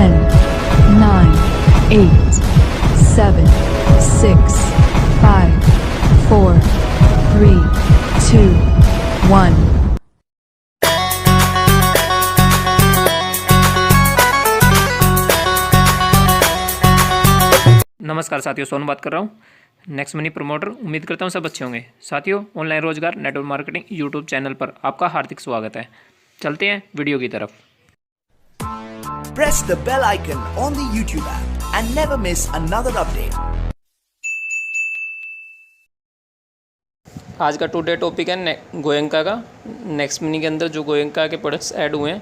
10, 9, 8, 7, 6, 5, 4, 3, 2, 1. नमस्कार साथियों, सोनू बात कर रहा हूँ, नेक्स्ट मनी प्रमोटर। उम्मीद करता हूँ सब अच्छे होंगे। साथियों, ऑनलाइन रोजगार नेटवर्क मार्केटिंग यूट्यूब चैनल पर आपका हार्दिक स्वागत है। चलते हैं वीडियो की तरफ। Press the bell icon on the YouTube app and never miss another update. आज का टुडे टॉपिक है गोयंका का। नेक्स्ट मनी के अंदर जो गोयंका के प्रोडक्ट्स ऐड हुए हैं,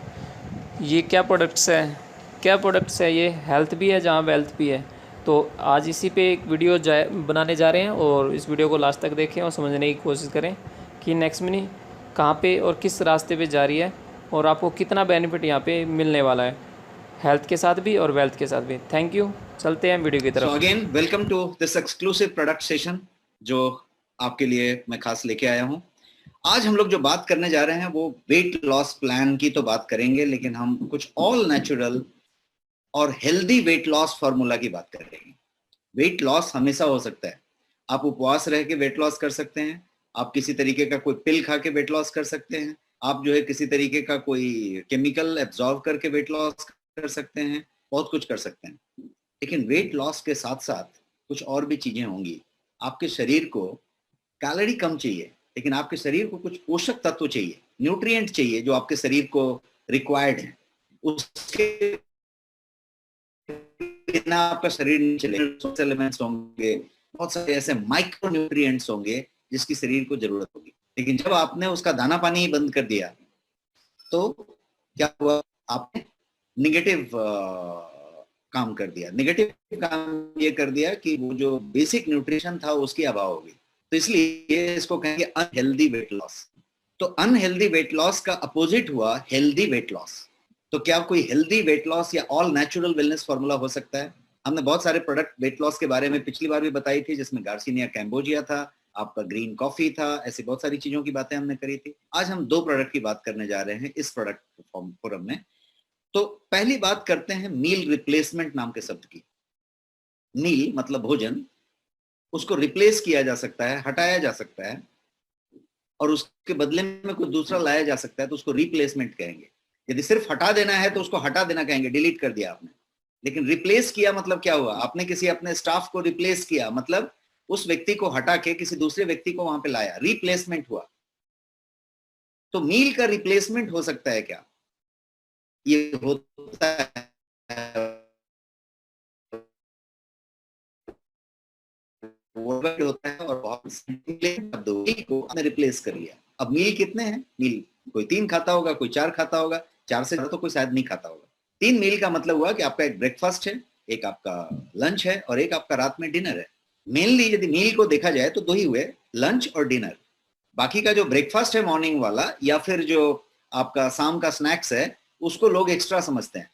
ये क्या प्रोडक्ट्स है ये हेल्थ भी है जहाँ वेल्थ भी है। तो आज इसी पे एक वीडियो बनाने जा रहे हैं और इस वीडियो को लास्ट तक देखें और समझने की कोशिश करें कि नेक्स्ट मनी कहाँ पे और किस रास्ते पे जा रही है और आपको कितना बेनिफिट यहाँ पे मिलने वाला है, हेल्थ के साथ भी और वेल्थ के साथ भी। Thank you. चलते हैं वीडियो की तरफ। So again, welcome to this exclusive product session जो आपके लिए मैं खास लेके आया हूँ। आज हम लोग जो बात करने जा रहे हैं वो वेट लॉस प्लान की तो बात करेंगे, लेकिन हम कुछ ऑल नेचुरल और हेल्दी वेट लॉस फार्मूला की बात करेंगे। वेट लॉस हमेशा हो सकता है। आप उपवास रह के वेट लॉस कर सकते हैं, आप किसी तरीके का कोई पिल खा के वेट लॉस कर सकते हैं, आप जो है किसी तरीके का कोई केमिकल एब्जॉर्ब करके वेट लॉस कर सकते हैं, बहुत कुछ कर सकते हैं। लेकिन वेट लॉस के साथ साथ कुछ और भी चीजें होंगी। आपके शरीर को कैलोरी कम चाहिए, लेकिन आपके शरीर को कुछ पोषक तत्व चाहिए, न्यूट्रिएंट चाहिए जो आपके शरीर को रिक्वायर्ड है। उसके बिना आपका शरीर नहीं चलेगा। एलिमेंट्स होंगे, बहुत सारे ऐसे माइक्रो न्यूट्रिएंट्स होंगे जिसकी शरीर को जरूरत होगी। लेकिन जब आपने उसका दाना पानी ही बंद कर दिया तो क्या हुआ? आपने निगेटिव काम कर दिया। निगेटिव काम ये कर दिया कि वो जो बेसिक न्यूट्रिशन था उसकी अभाव होगी। तो इसलिए इसको कहेंगे अनहेल्दी वेट लॉस। तो अनहेल्दी वेट लॉस का अपोजिट हुआ हेल्दी वेट लॉस। तो क्या कोई हेल्दी वेट लॉस या ऑल नेचुरल वेलनेस फार्मूला हो सकता है? हमने बहुत सारे प्रोडक्ट वेट लॉस के बारे में पिछली बार भी बताई थी, जिसमें गार्सिनिया कैम्बोजिया था, आपका ग्रीन कॉफी था, ऐसी बहुत सारी चीजों की बातें हमने करी थी। आज हम दो प्रोडक्ट की बात करने जा रहे हैं इस प्रोडक्ट फोरम में। तो पहली बात करते हैं मील रिप्लेसमेंट नाम के शब्द की। मील मतलब भोजन, उसको रिप्लेस किया जा सकता है, हटाया जा सकता है और उसके बदले में कोई दूसरा लाया जा सकता है, तो उसको रिप्लेसमेंट कहेंगे। यदि सिर्फ हटा देना है तो उसको हटा देना कहेंगे, डिलीट कर दिया आपने। लेकिन रिप्लेस किया मतलब क्या हुआ? आपने किसी अपने स्टाफ को रिप्लेस किया, मतलब उस व्यक्ति को हटा के किसी दूसरे व्यक्ति को वहां पे लाया, रिप्लेसमेंट हुआ। तो मील का रिप्लेसमेंट हो सकता है क्या? ये होता है, होता है और बहुत को आपने रिप्लेस कर लिया। अब मील कितने हैं? मील कोई 3 खाता होगा, कोई 4 खाता होगा, 4 से ज्यादा तो कोई शायद नहीं खाता होगा। 3 मील का मतलब हुआ कि आपका एक ब्रेकफास्ट है, एक आपका लंच है और एक आपका रात में डिनर है। मेनली यदि मील को देखा जाए तो 2 ही हुए, लंच और डिनर। बाकी का जो ब्रेकफास्ट है मॉर्निंग वाला या फिर जो आपका शाम का स्नैक्स है, उसको लोग एक्स्ट्रा समझते हैं।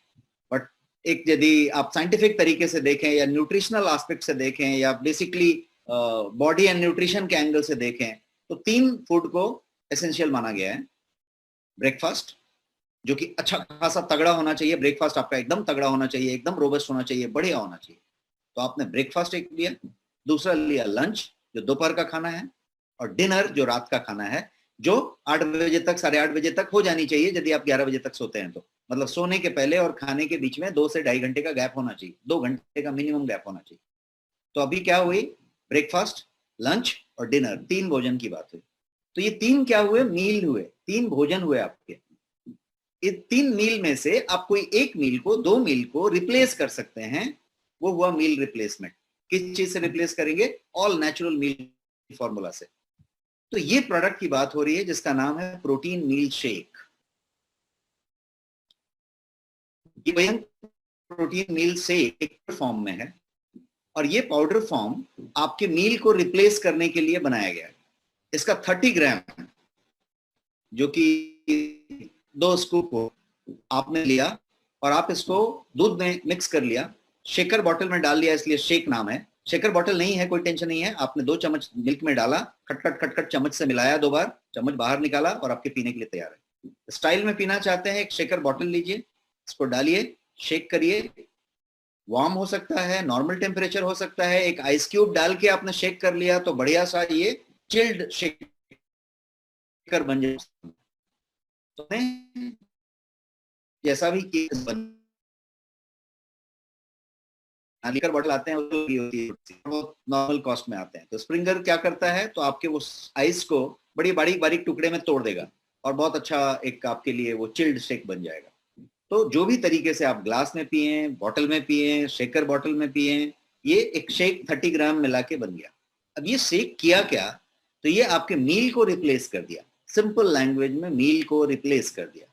बट एक यदि आप साइंटिफिक तरीके से देखें या न्यूट्रिशनल एस्पेक्ट से देखें या बेसिकली बॉडी एंड न्यूट्रिशन के एंगल से देखें तो 3 फूड को एसेंशियल माना गया है। ब्रेकफास्ट जो कि अच्छा खासा तगड़ा होना चाहिए, ब्रेकफास्ट आपका एकदम तगड़ा होना चाहिए, एकदम रोबस्ट होना चाहिए, बढ़िया होना चाहिए। तो आपने ब्रेकफास्ट एक लिया, दूसरा लिया लंच जो दोपहर का खाना है, और डिनर जो रात का खाना है, जो 8 बजे तक 8:30 बजे तक हो जानी चाहिए यदि आप 11 बजे तक सोते हैं तो। मतलब सोने के पहले और खाने के बीच में 2 से 2.5 घंटे का गैप होना चाहिए, 2 घंटे का मिनिमम गैप होना चाहिए। तो अभी क्या हुई? ब्रेकफास्ट, लंच और डिनर, 3 भोजन की बात हुई। तो ये 3 क्या हुए? मील हुए, 3 भोजन हुए आपके। ये 3 मील में से आप कोई एक मील को, 2 मील को रिप्लेस कर सकते हैं, वो हुआ मील रिप्लेसमेंट। किस चीज से रिप्लेस करेंगे? ऑल नेचुरल मील फॉर्मूला से। तो ये प्रोडक्ट की बात हो रही है जिसका नाम है प्रोटीन मील शेक। ये प्रोटीन मील शेक फॉर्म में है और ये पाउडर फॉर्म आपके मील को रिप्लेस करने के लिए बनाया गया है। इसका 30 ग्राम जो कि 2 स्कूप को आपने लिया और आप इसको दूध में मिक्स कर लिया, शेकर बॉटल में डाल लिया, इसलिए शेक नाम है। शेकर बॉटल नहीं है, कोई टेंशन नहीं है। आपने 2 चम्मच मिल्क में डाला, खटखट चम्मच से मिलाया 2 बार, चम्मच बाहर निकाला और आपके पीने के लिए तैयार है। स्टाइल में पीना चाहते हैं, एक शेकर बॉटल लीजिए, इसको डालिए शेक करिए, वार्म हो सकता है, नॉर्मल टेम्परेचर हो सकता है, एक आइस क्यूब डाल के आपने शेक कर लिया तो बढ़िया सा ये चिल्ड शेकर बन जाए। तो जैसा भी केस बन लीकर बॉटल आते हैं वो नॉर्मल कॉस्ट में आते हैं। तो स्प्रिंगर क्या करता है, तो आपके वो आइस को बड़ी बारीक बारीक टुकड़े में तोड़ देगा और बहुत अच्छा एक आपके लिए वो चिल्ड शेक बन जाएगा। तो जो भी तरीके से आप ग्लास में पिए, बॉटल में पिए, शेकर बॉटल में पिए, ये एक शेक 30 ग्राम मिला के बन गया। अब ये शेक किया क्या, तो ये आपके मील को रिप्लेस कर दिया, सिंपल लैंग्वेज में मील को रिप्लेस कर दिया।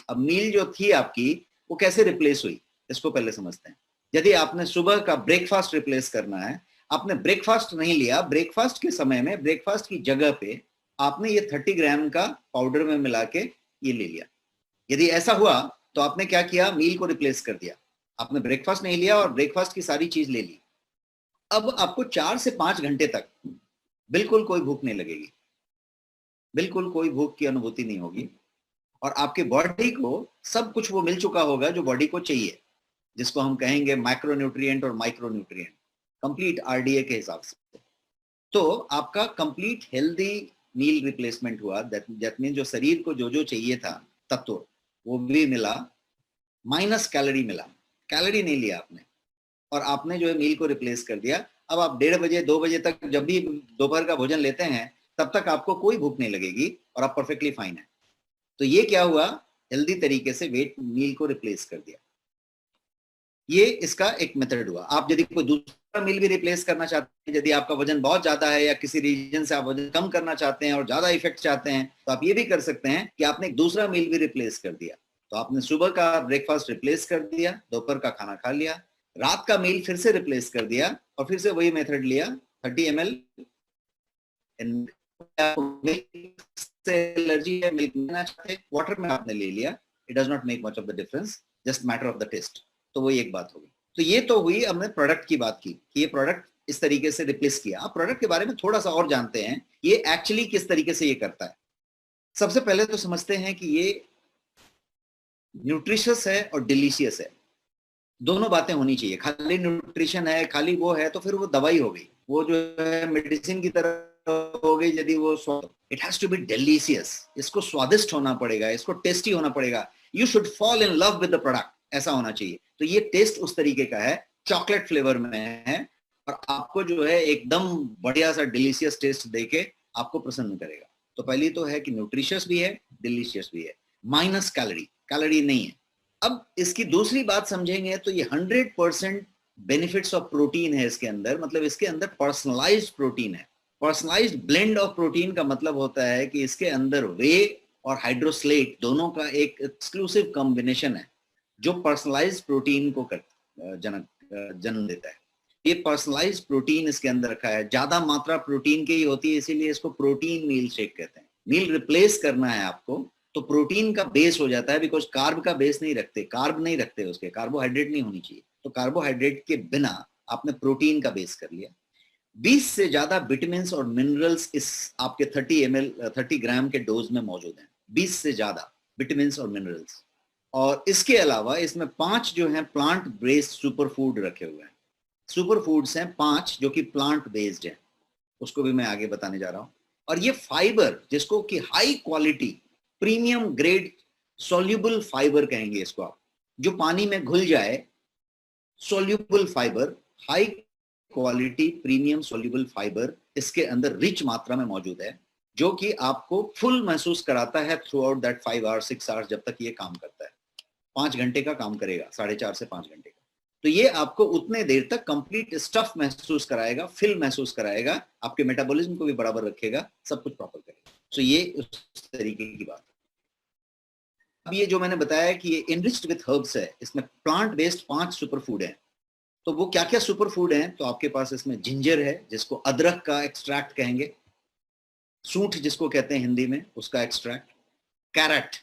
अब मील जो थी आपकी वो कैसे रिप्लेस हुई, इसको पहले समझते हैं। यदि आपने सुबह का ब्रेकफास्ट रिप्लेस करना है, आपने ब्रेकफास्ट नहीं लिया, ब्रेकफास्ट के समय में ब्रेकफास्ट की जगह पे आपने ये 30 ग्राम का पाउडर में मिला के ये ले लिया। यदि ऐसा हुआ तो आपने क्या किया, मील को रिप्लेस कर दिया। आपने ब्रेकफास्ट नहीं लिया और ब्रेकफास्ट की सारी चीज ले ली। अब आपको 4 से 5 घंटे तक बिल्कुल कोई भूख नहीं लगेगी, बिल्कुल कोई भूख की अनुभूति नहीं होगी और आपके बॉडी को सब कुछ वो मिल चुका होगा जो बॉडी को चाहिए, जिसको हम कहेंगे माइक्रोन्यूट्रिएंट और माइक्रोन्यूट्रिएंट, कंप्लीट आरडीए के हिसाब से। तो आपका कंप्लीट हेल्दी मील रिप्लेसमेंट हुआ। दैट मीन जो शरीर को जो जो चाहिए था तत्व वो भी मिला, माइनस कैलोरी मिला, कैलोरी नहीं लिया आपने और आपने जो है मील को रिप्लेस कर दिया। अब आप 1:30 बजे 2 बजे तक जब भी दोपहर का भोजन लेते हैं तब तक आपको कोई भूख नहीं लगेगी और आप परफेक्टली फाइन है। तो ये क्या हुआ, हेल्दी तरीके से वेट मील को रिप्लेस कर दिया। ये इसका एक मेथड हुआ। आप यदि कोई दूसरा मील भी रिप्लेस करना चाहते हैं, यदि आपका वजन बहुत ज्यादा है या किसी रीजन से आप वजन कम करना चाहते हैं और ज्यादा इफेक्ट चाहते हैं, तो आप ये भी कर सकते हैं कि आपने एक दूसरा मील भी रिप्लेस कर दिया। तो आपने सुबह का ब्रेकफास्ट रिप्लेस कर दिया, दोपहर का खाना खा लिया, रात का मील फिर से रिप्लेस कर दिया और फिर से वही मेथड लिया। 30 ml एलर्जी है, मिल्क लेना चाहते हैं, वाटर में आपने ले लिया, it does not make much of the difference, just matter of the taste. तो वो एक बात होगी। तो ये तो हुई, हमने प्रोडक्ट की बात की कि ये प्रोडक्ट इस तरीके से रिप्लेस किया। आप प्रोडक्ट के बारे में थोड़ा सा और जानते हैं, ये एक्चुअली किस तरीके से ये करता है। सबसे पहले तो समझते हैं कि ये न्यूट्रिशियस है और डिलीशियस है, दोनों बातें होनी चाहिए। खाली न्यूट्रिशन है, खाली वो है तो फिर वो दवाई हो गई, वो जो है मेडिसिन की तरह हो गई। यदि वो it has to be delicious, इसको स्वादिष्ट होना पड़ेगा, इसको टेस्टी होना पड़ेगा। You should fall in love with the product, ऐसा होना चाहिए। तो ये टेस्ट उस तरीके का है, चॉकलेट फ्लेवर में है और आपको जो है एकदम बढ़िया सा डिलीशियस टेस्ट देके आपको प्रसन्न करेगा। तो पहली तो है कि न्यूट्रिशियस भी है, डिलीशियस भी है, माइनस कैलोरी, कैलोरी नहीं है। अब इसकी दूसरी बात समझेंगे तो ये 100% बेनिफिट्स ऑफ प्रोटीन है इसके अंदर। मतलब इसके अंदर पर्सनलाइज्ड प्रोटीन है। पर्सनलाइज्ड ब्लेंड ऑफ प्रोटीन का मतलब होता है कि इसके अंदर वे और हाइड्रोसलेट दोनों का एक एक्सक्लूसिव कॉम्बिनेशन है जो पर्सनलाइज्ड प्रोटीन को जन्म देता है। ये पर्सनलाइज्ड प्रोटीन इसके अंदर रखा है, ज्यादा मात्रा प्रोटीन की ही होती है, इसीलिए इसको प्रोटीन मील शेक कहते हैं। मील रिप्लेस करना है आपको तो प्रोटीन का बेस हो जाता है, बिकॉज कार्ब का बेस नहीं रखते, कार्ब नहीं रखते उसके, कार्बोहाइड्रेट नहीं होनी चाहिए। तो कार्बोहाइड्रेट के बिना आपने प्रोटीन का बेस कर लिया। 20 से ज्यादा विटामिन और मिनरल्स इस आपके 30 ग्राम के डोज में मौजूद हैं, 20 से ज्यादा विटामिन और मिनरल्स। और इसके अलावा इसमें 5 जो हैं प्लांट बेस्ड सुपर फूड रखे हुए हैं। सुपर फूड्स हैं 5 जो कि प्लांट बेस्ड हैं, उसको भी मैं आगे बताने जा रहा हूं। और ये फाइबर, जिसको कि high quality premium grade soluble fibre कहेंगे इसको आप, जो पानी में घुल जाए, soluble fibre, high quality premium soluble fibre इसके अंदर रिच मात्रा में मौजूद है, जो कि आपको फुल महसूस कराता है through out that 5 hours 6 hours, जब तक ये काम करता है। 5 घंटे का काम करेगा, 4.5 से 5 घंटे का। तो ये आपको उतने देर तक कंप्लीट स्टफ महसूस कराएगा, फिल महसूस कराएगा, आपके मेटाबॉलिज्म को भी बराबर रखेगा, सब कुछ प्रॉपर करेगा। तो ये उस तरीके की बात है। अब ये जो मैंने बताया कि ये इनरिच्ड विथ हर्ब्स है, इसमें प्लांट बेस्ड 5 सुपर फूड है। तो वो क्या क्या सुपर फूड हैं, तो आपके पास इसमें जिंजर है, जिसको अदरक का एक्सट्रैक्ट कहेंगे, सूंठ जिसको कहते हैं हिंदी में, उसका एक्सट्रैक्ट, कैरेट,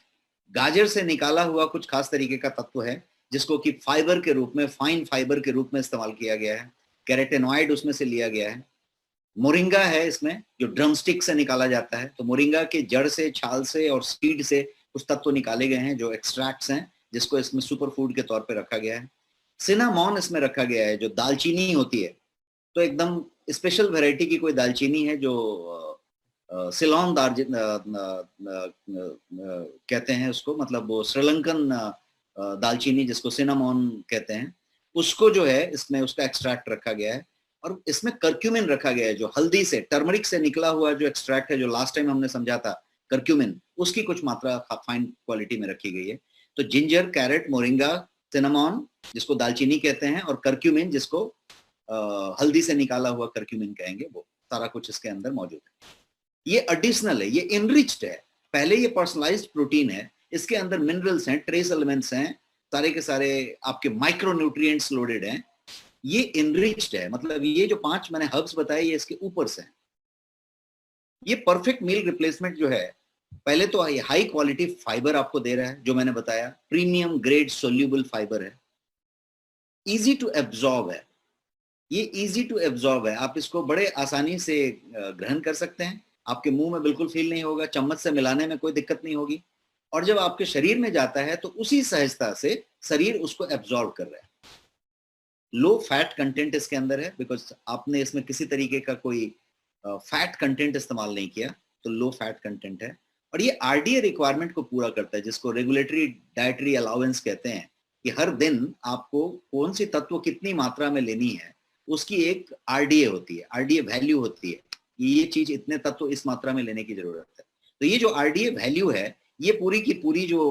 गाजर से निकाला हुआ कुछ खास तरीके का तत्व है जिसको कि फाइबर के रूप में, फाइन फाइबर के रूप में इस्तेमाल किया गया है, कैरेटेनॉइड उसमें से लिया गया है। मोरिंगा है इसमें, जो ड्रमस्टिक से निकाला जाता है। तो मोरिंगा के जड़ से, छाल से और सीड से कुछ तत्व निकाले गए हैं जो एक्सट्रैक्ट्स हैं, जिसको इसमें सुपर फूड के तौर पे रखा गया है। सिनामॉन इसमें रखा गया है, जो दालचीनी होती है, तो एकदम स्पेशल वैरायटी की कोई दालचीनी है जो सिलोन कहते हैं उसको, मतलब वो श्रीलंकन दालचीनी जिसको सिनामॉन कहते हैं, उसको जो है इसमें उसका एक्सट्रैक्ट रखा गया है। और इसमें कर्क्यूमिन रखा गया है, जो हल्दी से, टर्मरिक से निकला हुआ जो एक्सट्रैक्ट है, जो लास्ट टाइम हमने समझा था कर्क्यूमिन, उसकी कुछ मात्रा फाइन क्वालिटी में रखी गई है। तो जिंजर, कैरेट, मोरिंगा, सिनामॉन जिसको दालचीनी कहते हैं, और कर्क्यूमिन जिसको हल्दी से निकाला हुआ कर्क्यूमिन कहेंगे, वो सारा कुछ इसके अंदर मौजूद है। ये एडिशनल है, ये इनरिच्ड है। पहले ये पर्सनलाइज्ड प्रोटीन है, इसके अंदर मिनरल्स हैं, ट्रेस एलिमेंट्स हैं, सारे के सारे आपके माइक्रो न्यूट्रिएंट्स लोडेड हैं। ये इनरिच्ड है, मतलब ये जो 5 मैंने हर्ब्स बताए ये इसके ऊपर से हैं। ये परफेक्ट मील रिप्लेसमेंट जो है, पहले तो हाई क्वालिटी फाइबर आपको दे रहा है, जो मैंने बताया प्रीमियम ग्रेड सोल्यूबल फाइबर है, इजी टू एब्जॉर्ब है, ये इजी टू एब्जॉर्ब है, आप इसको बड़े आसानी से ग्रहण कर सकते हैं, आपके मुंह में बिल्कुल फील नहीं होगा, चम्मच से मिलाने में कोई दिक्कत नहीं होगी, और जब आपके शरीर में जाता है तो उसी सहजता से शरीर उसको एब्जॉर्ब कर रहा है। लो फैट कंटेंट इसके अंदर है, बिकॉज आपने इसमें किसी तरीके का कोई फैट कंटेंट इस्तेमाल नहीं किया, तो लो फैट कंटेंट है। और ये आरडीए रिक्वायरमेंट को पूरा करता है, जिसको रेगुलेटरी डाइटरी अलाउंस कहते हैं, कि हर दिन आपको कौन सी तत्व कितनी मात्रा में लेनी है, उसकी एक आरडीए होती है, आरडीए वैल्यू होती है, ये चीज इतने तत्व इस मात्रा में लेने की जरूरत है। तो ये जो आरडीए वैल्यू है, ये पूरी की पूरी जो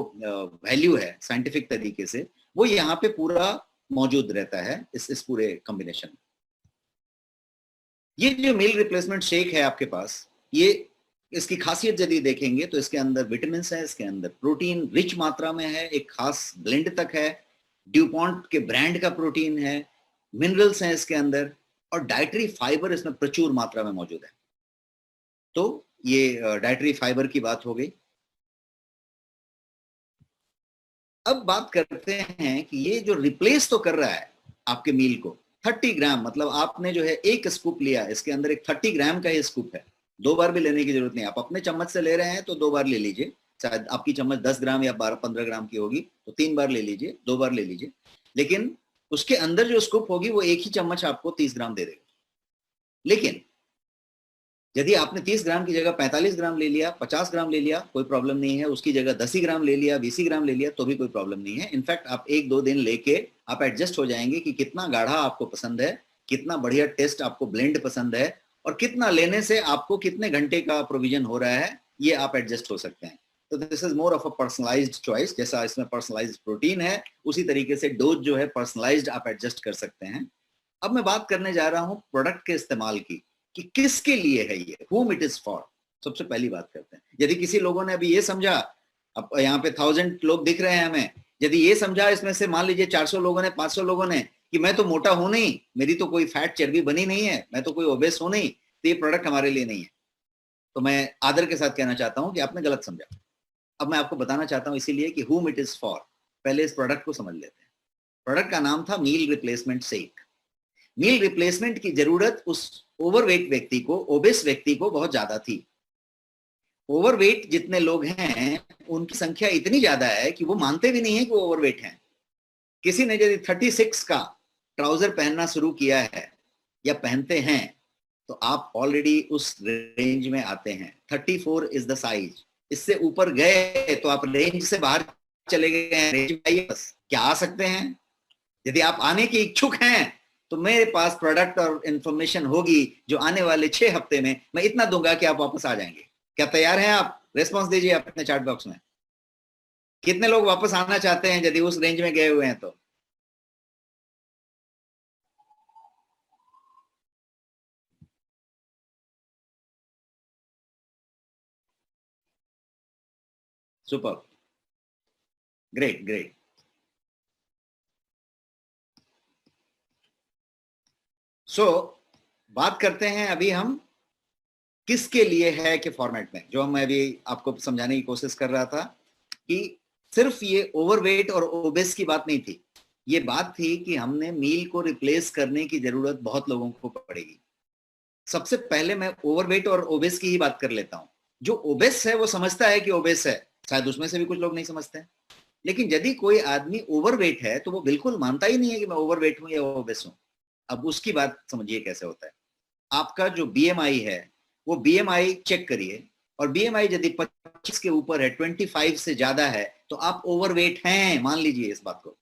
वैल्यू है साइंटिफिक तरीके से, वो यहाँ पे पूरा मौजूद रहता है इस पूरे कॉम्बिनेशन में। ये जो मील रिप्लेसमेंट शेक है आपके पास, ये इसकी खासियत यदि देखेंगे तो इसके अंदर विटामिन है, इसके अंदर प्रोटीन रिच मात्रा में है, एक खास ब्लेंड तक है, ड्यूपॉन्ट के ब्रांड का प्रोटीन है, मिनरल्स हैं इसके अंदर, और डाइटरी फाइबर इसमें प्रचुर मात्रा में मौजूद है। तो ये डाइटरी फाइबर की बात हो गई। अब बात करते हैं कि ये जो रिप्लेस तो कर रहा है आपके मील को, 30 ग्राम, मतलब आपने जो है एक स्कूप लिया, इसके अंदर एक 30 ग्राम का ये स्कूप है, 2 बार भी लेने की जरूरत नहीं। आप अपने चम्मच से ले रहे हैं तो 2 बार ले लीजिए, शायद आपकी चम्मच 10 ग्राम या 12-15 ग्राम की होगी तो 3 बार ले लीजिए, 2 बार ले लीजिए, लेकिन उसके अंदर जो स्कूप होगी वो एक ही चम्मच आपको 30 ग्राम दे देगा। लेकिन यदि आपने 30 ग्राम की जगह 45 ग्राम ले लिया, 50 ग्राम ले लिया, कोई प्रॉब्लम नहीं है, उसकी जगह 10 ग्राम ले लिया, 20 ग्राम ले लिया, तो भी कोई प्रॉब्लम नहीं है। इनफैक्ट आप 1-2 दिन लेके आप एडजस्ट हो जाएंगे कि कितना गाढ़ा आपको पसंद है, कितना बढ़िया टेस्ट आपको ब्लेंड पसंद है, और कितना लेने से आपको कितने घंटे का प्रोविजन हो रहा है, ये आप एडजस्ट हो सकते हैं। तो this is more of a personalised choice, जैसा इसमें पर्सनलाइज्ड प्रोटीन है, उसी तरीके से डोज जो है पर्सनलाइज्ड आप एडजस्ट कर सकते हैं। अब मैं बात करने जा रहा हूं प्रोडक्ट के इस्तेमाल की, कि किसके लिए है ये, whom it is for। सबसे पहली बात करते हैं, यदि किसी लोगों ने अभी ये समझा, अब यहाँ पे 1000 लोग दिख रहे हैं हमें, यदि ये समझा इसमें से मान लीजिए 400 लोगों ने, 500 लोगों ने, कि मैं तो मोटा हूं नहीं, मेरी तो कोई फैट चर्बी बनी नहीं है, मैं तो कोई ओबेस हूं नहीं, तो ये प्रोडक्ट हमारे लिए नहीं है, तो मैं आदर के साथ कहना चाहता हूं कि आपने गलत समझा। अब मैं आपको बताना चाहता हूं इसीलिए कि whom it is for। पहले इस प्रोडक्ट को समझ लेते हैं। प्रोडक्ट का नाम था meal replacement shake. Meal replacement की जरूरत उस ओवरवेट व्यक्ति को, ओबेस व्यक्ति को बहुत ज्यादा थी। ओवरवेट जितने लोग हैं उनकी संख्या इतनी ज्यादा है कि वो मानते भी नहीं है कि वो ओवरवेट हैं। किसी ने यदि 36 का ट्राउजर पहनना शुरू किया है या पहनते हैं तो आप ऑलरेडी उस रेंज में आते हैं। 34 इज द साइज। इससे ऊपर गए तो आप रेंज से बाहर चले गए हैं, रेंज में आइए बस। क्या आ सकते हैं? यदि आप आने के इच्छुक हैं तो मेरे पास प्रोडक्ट और इंफॉर्मेशन होगी जो आने वाले 6 हफ्ते में मैं इतना दूंगा कि आप वापस आ जाएंगे। क्या तैयार हैं आप? रेस्पॉन्स दीजिए अपने चैट बॉक्स में। कितने लोग वापस आना चाहते हैं यदि उस रेंज में गए हुए हैं तो? Super, great great. सो बात करते हैं अभी हम किसके लिए है के फॉर्मेट में, जो मैं अभी आपको समझाने की कोशिश कर रहा था कि सिर्फ ये ओवरवेट और ओबेस की बात नहीं थी। ये बात थी कि हमने मील को रिप्लेस करने की जरूरत बहुत लोगों को पड़ेगी। सबसे पहले मैं ओवरवेट और ओबेस की ही बात कर लेता हूं। जो ओबेस है वो समझता है कि ओबेस है, शायद उसमें से भी कुछ लोग नहीं समझते हैं। लेकिन यदि कोई आदमी ओवरवेट है तो वो बिल्कुल मानता ही नहीं है कि मैं ओवरवेट हूं या ओबेस हूं। अब उसकी बात समझिए कैसे होता है। आपका जो बीएमआई है वो बीएमआई चेक करिए, और बीएमआई यदि 25 के ऊपर है, 25 से ज्यादा है, तो आप ओवरवेट हैं, मान लीजिए इस बात को।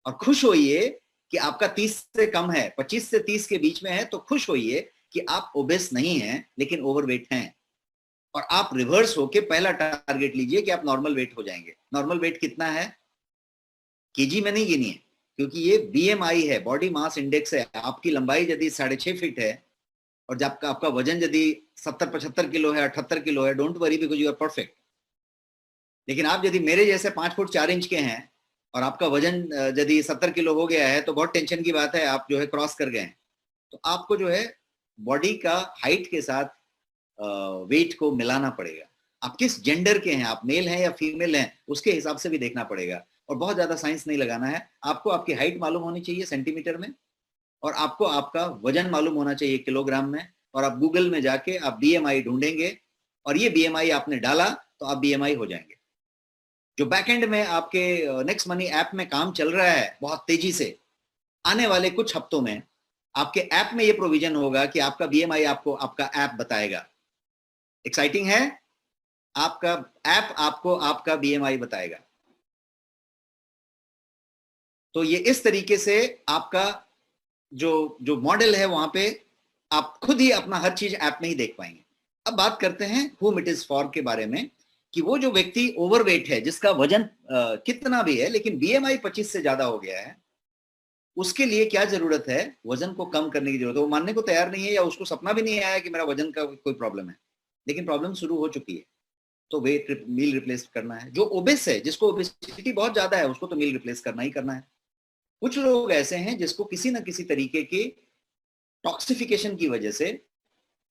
और खुश होइए कि आपका 30 से कम है, 25 से 30 के बीच में है, तो खुश होइए कि आप ओबेस नहीं हैं लेकिन ओवरवेट हैं। और आप रिवर्स होके पहला टारगेट लीजिए कि आप नॉर्मल वेट हो जाएंगे। नॉर्मल वेट कितना है, केजी में नहीं गिनिए, क्योंकि ये बीएमआई है, बॉडी मास इंडेक्स है। आपकी लंबाई यदि 6.5 फीट है और जब आपका वजन यदि 70-75 किलो है, 78 किलो है, don't worry because you are perfect. लेकिन आप यदि मेरे जैसे 5 फुट 4 इंच के हैं और आपका वजन यदि 70 किलो हो गया है, तो बहुत टेंशन की बात है, आप जो है क्रॉस कर गए हैं। तो आपको जो है बॉडी का हाइट के साथ वेट को मिलाना पड़ेगा। आप किस जेंडर के हैं, आप मेल हैं या फीमेल हैं, उसके हिसाब से भी देखना पड़ेगा। और बहुत ज्यादा साइंस नहीं लगाना है, आपको आपकी हाइट मालूम होनी चाहिए सेंटीमीटर में, और आपको आपका वजन मालूम होना चाहिए किलोग्राम में। और आप गूगल में जाके आप बीएमआई ढूंढेंगे, और ये बीएमआई आपने डाला तो आप बीएमआई हो जाएंगे। जो बैकएंड में आपके नेक्स्ट मनी ऐप में काम चल रहा है बहुत तेजी से, आने वाले कुछ हफ्तों में आपके ऐप में ये प्रोविजन होगा कि आपका बीएमआई आपको आपका ऐप बताएगा। एक्साइटिंग है, आपका ऐप आपको आपका बीएमआई बताएगा। तो ये इस तरीके से आपका जो मॉडल है, वहां पे आप खुद ही अपना हर चीज ऐप में ही देख पाएंगे। अब बात करते हैं whom it is for के बारे में, कि वो जो व्यक्ति ओवरवेट है, जिसका वजन कितना भी है लेकिन बीएमआई 25 से ज्यादा हो गया है, उसके लिए क्या जरूरत है, वजन को कम करने की जरूरत है। वो मानने को तैयार नहीं है, या उसको सपना भी नहीं आया कि मेरा वजन का कोई प्रॉब्लम है, लेकिन प्रॉब्लम शुरू हो चुकी है, तो वेट मील रिप्लेस करना है। जो ओबेस है, जिसको ओबेसिटी बहुत ज्यादा है, उसको तो मील रिप्लेस करना ही करना है। कुछ लोग ऐसे हैं जिसको किसी ना किसी तरीके की टॉक्सिफिकेशन की वजह से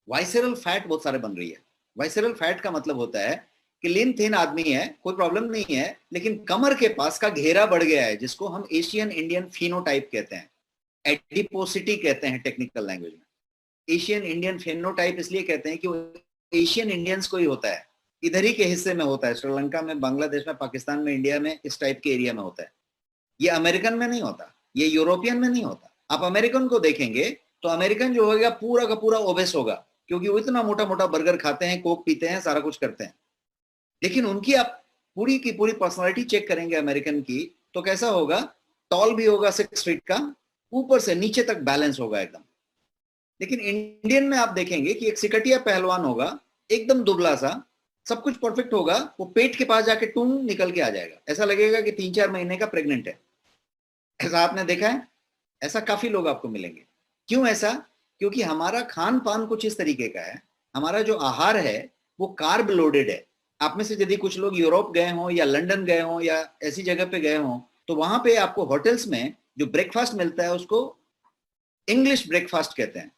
वाइसेरल फैट बहुत सारे बन रही है। वाइसेरल फैट का मतलब होता है कि लीन थिन आदमी है, कोई प्रॉब्लम नहीं है, लेकिन कमर के पास का घेरा बढ़ गया है, जिसको हम एशियन इंडियन फिनोटाइप कहते हैं, एडिपोसिटी कहते हैं टेक्निकल लैंग्वेज में। एशियन इंडियन फिनोटाइप इसलिए कहते हैं कि वो एशियन इंडियंस को ही होता है, इधर ही के हिस्से में होता है, श्रीलंका में, बांग्लादेश में, पाकिस्तान में, इंडिया में, इस टाइप के एरिया में होता है। ये अमेरिकन में नहीं होता, ये यूरोपियन में नहीं होता। आप अमेरिकन को देखेंगे तो अमेरिकन जो होगा पूरा का पूरा ओबेस होगा, क्योंकि वो इतना मोटा मोटा बर्गर खाते हैं, कोक पीते हैं, सारा कुछ करते हैं। लेकिन उनकी आप पूरी की पूरी पर्सनालिटी चेक करेंगे अमेरिकन की, तो कैसा होगा, टॉल भी होगा 6 फीट का, ऊपर से नीचे तक बैलेंस होगा एकदम। लेकिन इंडियन में आप देखेंगे कि एक सिकटिया पहलवान होगा, एकदम दुबला सा, सब कुछ परफेक्ट होगा, वो पेट के पास जाके टूंग निकल के आ जाएगा, ऐसा लगेगा कि 3-4 महीने का प्रेग्नेंट है। ऐसा आपने देखा है? ऐसा काफी लोग आपको मिलेंगे। क्यों ऐसा? क्योंकि हमारा खान पान कुछ इस तरीके का है, हमारा जो आहार है वो कार्ब लोडेड है। आप में से यदि कुछ लोग यूरोप गए हों या लंदन गए हों या ऐसी जगह पे गए हों, तो वहां पे आपको होटल्स में जो ब्रेकफास्ट मिलता है उसको इंग्लिश ब्रेकफास्ट कहते हैं।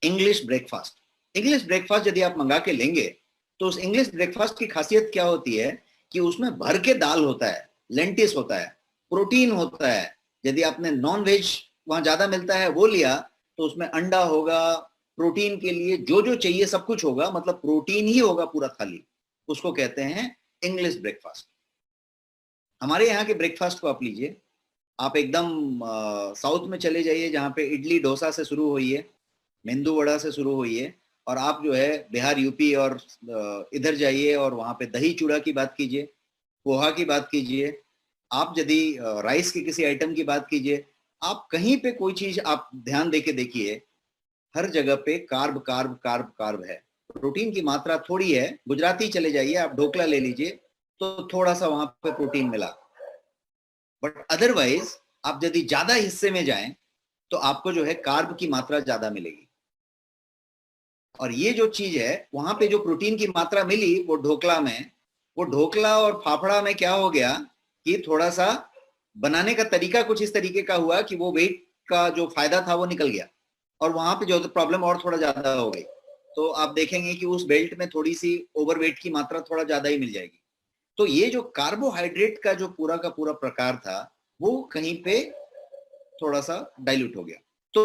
इंग्लिश ब्रेकफास्ट यदि आप मंगा के लेंगे, तो उस इंग्लिश ब्रेकफास्ट की खासियत क्या होती है कि उसमें भर के दाल होता है, लेंटिस होता है, प्रोटीन होता है। यदि आपने नॉन वेज वहां ज्यादा मिलता है वो लिया, तो उसमें अंडा होगा, प्रोटीन के लिए जो जो चाहिए सब कुछ होगा, मतलब प्रोटीन ही होगा पूरा थाली। उसको कहते हैं इंग्लिश ब्रेकफास्ट। हमारे यहाँ के ब्रेकफास्ट को आप लीजिए, आप एकदम साउथ में चले जाइए, जहाँ पे इडली डोसा से शुरू हुई है, मेंदू वड़ा से शुरू हुई है, और आप जो है बिहार, यूपी और इधर जाइए और वहाँ पे दही चूड़ा की बात कीजिए, पोहा की बात कीजिए, आप यदि राइस के किसी आइटम की बात कीजिए, आप कहीं पे कोई चीज आप ध्यान देके देखिए, हर जगह पे कार्ब कार्ब कार्ब कार्ब है। प्रोटीन की मात्रा थोड़ी है। गुजराती चले जाइए, आप ढोकला ले लीजिए, तो थोड़ा सा वहां पे प्रोटीन मिला, बट अदरवाइज आप यदि ज्यादा हिस्से में जाएं तो आपको जो है कार्ब की मात्रा ज्यादा मिलेगी। और ये जो चीज है, वहां पे जो प्रोटीन की मात्रा मिली वो ढोकला में, वो ढोकला और फाफड़ा में क्या हो गया कि थोड़ा सा बनाने का तरीका कुछ इस तरीके का हुआ कि वो वेट का जो फायदा था वो निकल गया, और वहां पे जो प्रॉब्लम और थोड़ा ज्यादा हो गई। तो आप देखेंगे कि उस बेल्ट में थोड़ी सी ओवरवेट की मात्रा थोड़ा ज्यादा ही मिल जाएगी। तो ये जो कार्बोहाइड्रेट का जो पूरा का पूरा प्रकार था, वो कहीं पे थोड़ा सा डाइल्यूट हो गया। तो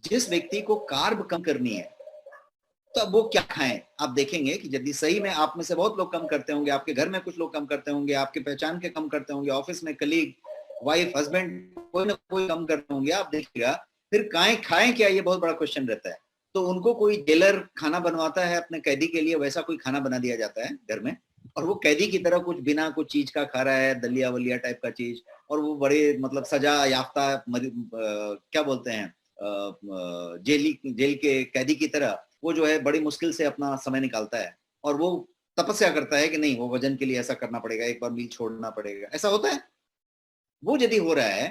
जिस व्यक्ति को कार्ब कम करनी है, तो अब वो क्या खाएं? आप देखेंगे कि यदि सही में आप में से बहुत लोग कम करते होंगे, आपके घर में कुछ लोग कम करते होंगे, आपके पहचान के कम करते होंगे, ऑफिस में कलीग, वाइफ, हस्बैंड, कोई ना कोई कम करते होंगे, आप देखिएगा फिर खाएं क्या, ये बहुत बड़ा क्वेश्चन रहता है। तो उनको कोई जेलर खाना बनवाता है अपने कैदी के लिए, वैसा कोई खाना बना दिया जाता है घर में, और वो कैदी की तरह कुछ बिना कुछ चीज का खा रहा है, दलिया वलिया टाइप का चीज, और वो बड़े मतलब सजा याफ्ता क्या बोलते हैं जेल के कैदी की तरह वो जो है बड़ी मुश्किल से अपना समय निकालता है, और वो तपस्या करता है कि नहीं वो वजन के लिए ऐसा करना पड़ेगा, एक बार मील छोड़ना पड़ेगा, ऐसा होता है। वो यदि हो रहा है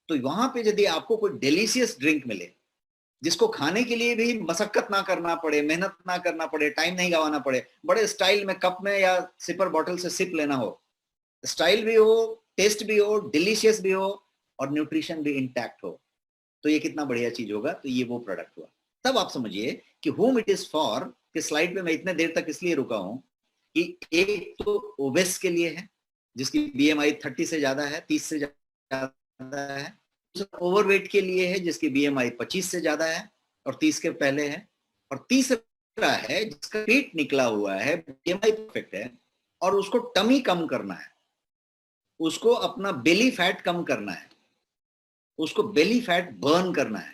तो वहां पे यदि आपको कोई डिलीशियस ड्रिंक मिले जिसको खाने के लिए भी मशक्कत ना करना पड़े, मेहनत ना करना पड़े, टाइम नहीं गवाना पड़े, बड़े स्टाइल में कप में या सिपर बॉटल से सिप लेना हो, स्टाइल भी हो, टेस्ट भी हो, डिलीशियस भी हो, और न्यूट्रिशन भी इंटैक्ट हो, तो ये कितना बढ़िया चीज होगा। तो ये वो प्रोडक्ट हुआ। तब आप समझिए कि whom it is for कि स्लाइड पे मैं इतने देर तक इसलिए रुका हूं कि एक तो ओबेस के लिए है जिसकी BMI 30 से ज्यादा है, 30 से ज्यादा है। ओवरवेट के लिए है जिसकी BMI 25 से ज्यादा है और 30 के पहले है। और तीसरा है जिसका पेट निकला हुआ है, BMI परफेक्ट है, और उसको टमी कम करना है, उसको अपना बेली फैट कम करना है, उसको बेली फैट बर्न करना है।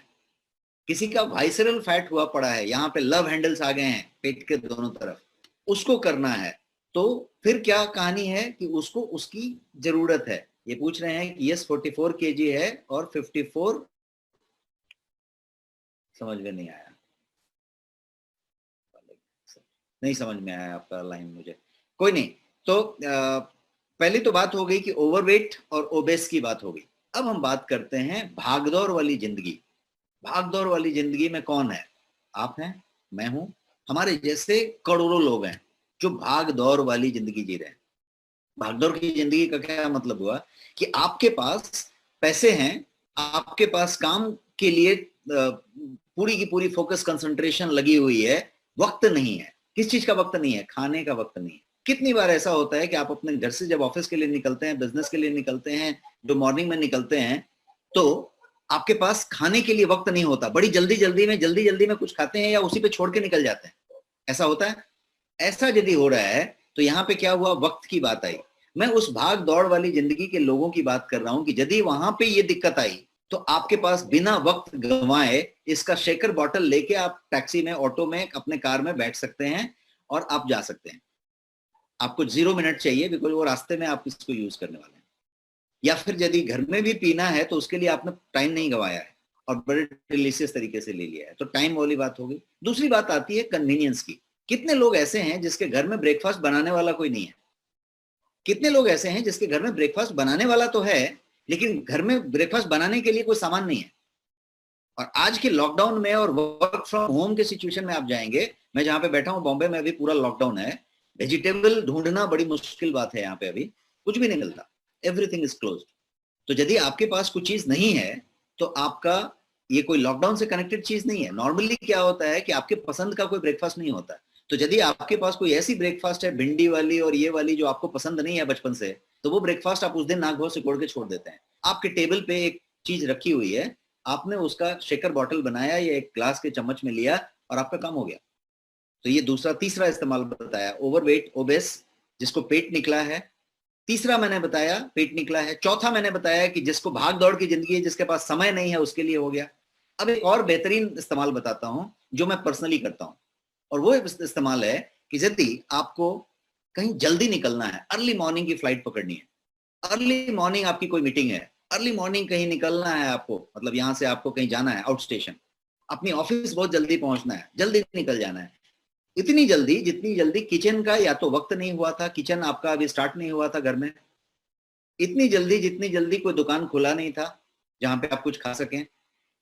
किसी का वाइसरल फैट हुआ पड़ा है, यहाँ पे लव हैंडल्स आ गए हैं पेट के दोनों तरफ, उसको करना है। तो फिर क्या कहानी है कि उसको उसकी जरूरत है। ये पूछ रहे हैं कि यस 44 kg है और 54 समझ में नहीं आया, नहीं समझ में आया आपका लाइन मुझे, कोई नहीं। तो पहली तो बात हो गई कि ओवरवेट और ओबेस की बात हो गई। अब हम बात करते हैं भागदौड़ वाली जिंदगी। भागदौड़ वाली जिंदगी में कौन है? आप हैं, मैं हूं, हमारे जैसे करोड़ों लोग हैं जो भागदौड़ वाली जिंदगी जी रहे हैं। भागदौड़ की जिंदगी का क्या मतलब हुआ कि आपके पास पैसे हैं, आपके पास काम के लिए पूरी की पूरी फोकस कंसंट्रेशन लगी हुई है, वक्त नहीं है। किस चीज का वक्त नहीं है? खाने का वक्त नहीं है। कितनी बार ऐसा होता है कि आप अपने घर से जब ऑफिस के लिए निकलते हैं, बिजनेस के लिए निकलते हैं, जो मॉर्निंग में निकलते हैं, तो आपके पास खाने के लिए वक्त नहीं होता, बड़ी जल्दी जल्दी में कुछ खाते हैं या उसी पे छोड़ के निकल जाते हैं, ऐसा होता है। ऐसा यदि हो रहा है तो यहाँ पे क्या हुआ? वक्त की बात आई। मैं उस भाग दौड़ वाली जिंदगी के लोगों की बात कर रहा हूं कि यदि वहां पे ये दिक्कत आई तो आपके पास बिना वक्त गंवाए इसका शेकर बॉटल लेके आप टैक्सी में, ऑटो में, अपने कार में बैठ सकते हैं और आप जा सकते हैं। आपको 0 मिनट चाहिए बिकॉज वो रास्ते में आप इसको यूज करने वाले हैं। या फिर यदि घर में भी पीना है तो उसके लिए आपने टाइम नहीं गंवाया है और बड़े डिलीशियस तरीके से ले लिया है, तो टाइम वाली बात हो गई। दूसरी बात आती है कन्वीनियंस की। कितने लोग ऐसे हैं जिसके घर में ब्रेकफास्ट बनाने वाला कोई नहीं है? कितने लोग ऐसे हैं जिसके घर में ब्रेकफास्ट बनाने वाला तो है लेकिन घर में ब्रेकफास्ट बनाने के लिए कोई सामान नहीं है? और आज के लॉकडाउन में और वर्क फ्रॉम होम के सिचुएशन में आप जाएंगे, मैं जहां पे बैठा हूं बॉम्बे में, अभी पूरा लॉकडाउन है, वेजिटेबल ढूंढना बड़ी मुश्किल बात है। यहाँ पे अभी कुछ भी नहीं मिलता, एवरीथिंग इज क्लोज्ड। तो यदि आपके पास कुछ चीज नहीं है तो आपका ये कोई लॉकडाउन से कनेक्टेड चीज नहीं है। नॉर्मली क्या होता है कि आपके पसंद का कोई ब्रेकफास्ट नहीं होता। तो यदि आपके पास कोई ऐसी ब्रेकफास्ट है भिंडी वाली और ये वाली जो आपको पसंद नहीं है बचपन से, तो वो ब्रेकफास्ट आप उस दिन नाक भर सिकोड़ के छोड़ देते हैं। आपके टेबल पे एक चीज रखी हुई है, आपने उसका शेकर बॉटल बनाया या एक ग्लास के चम्मच में लिया और आपका काम हो गया। तो ये दूसरा, तीसरा इस्तेमाल बताया, ओवरवेट, ओबेस, जिसको पेट निकला है। तीसरा मैंने बताया पेट निकला है। चौथा मैंने बताया कि जिसको भाग दौड़ की जिंदगी है, जिसके पास समय नहीं है, उसके लिए हो गया। अब एक और बेहतरीन इस्तेमाल बताता हूं जो मैं पर्सनली करता हूं, और वो इस्तेमाल है कि यदि आपको कहीं जल्दी निकलना है, अर्ली मॉर्निंग की फ्लाइट पकड़नी है, अर्ली मॉर्निंग आपकी कोई मीटिंग है, अर्ली मॉर्निंग कहीं निकलना है आपको, मतलब यहां से आपको कहीं जाना है आउट स्टेशन, अपनी ऑफिस बहुत जल्दी पहुंचना है, जल्दी निकल जाना है, इतनी जल्दी जितनी जल्दी किचन का या तो वक्त नहीं हुआ था, किचन आपका अभी स्टार्ट नहीं हुआ था घर में, इतनी जल्दी जितनी जल्दी कोई दुकान खुला नहीं था जहां पे आप कुछ खा सकें,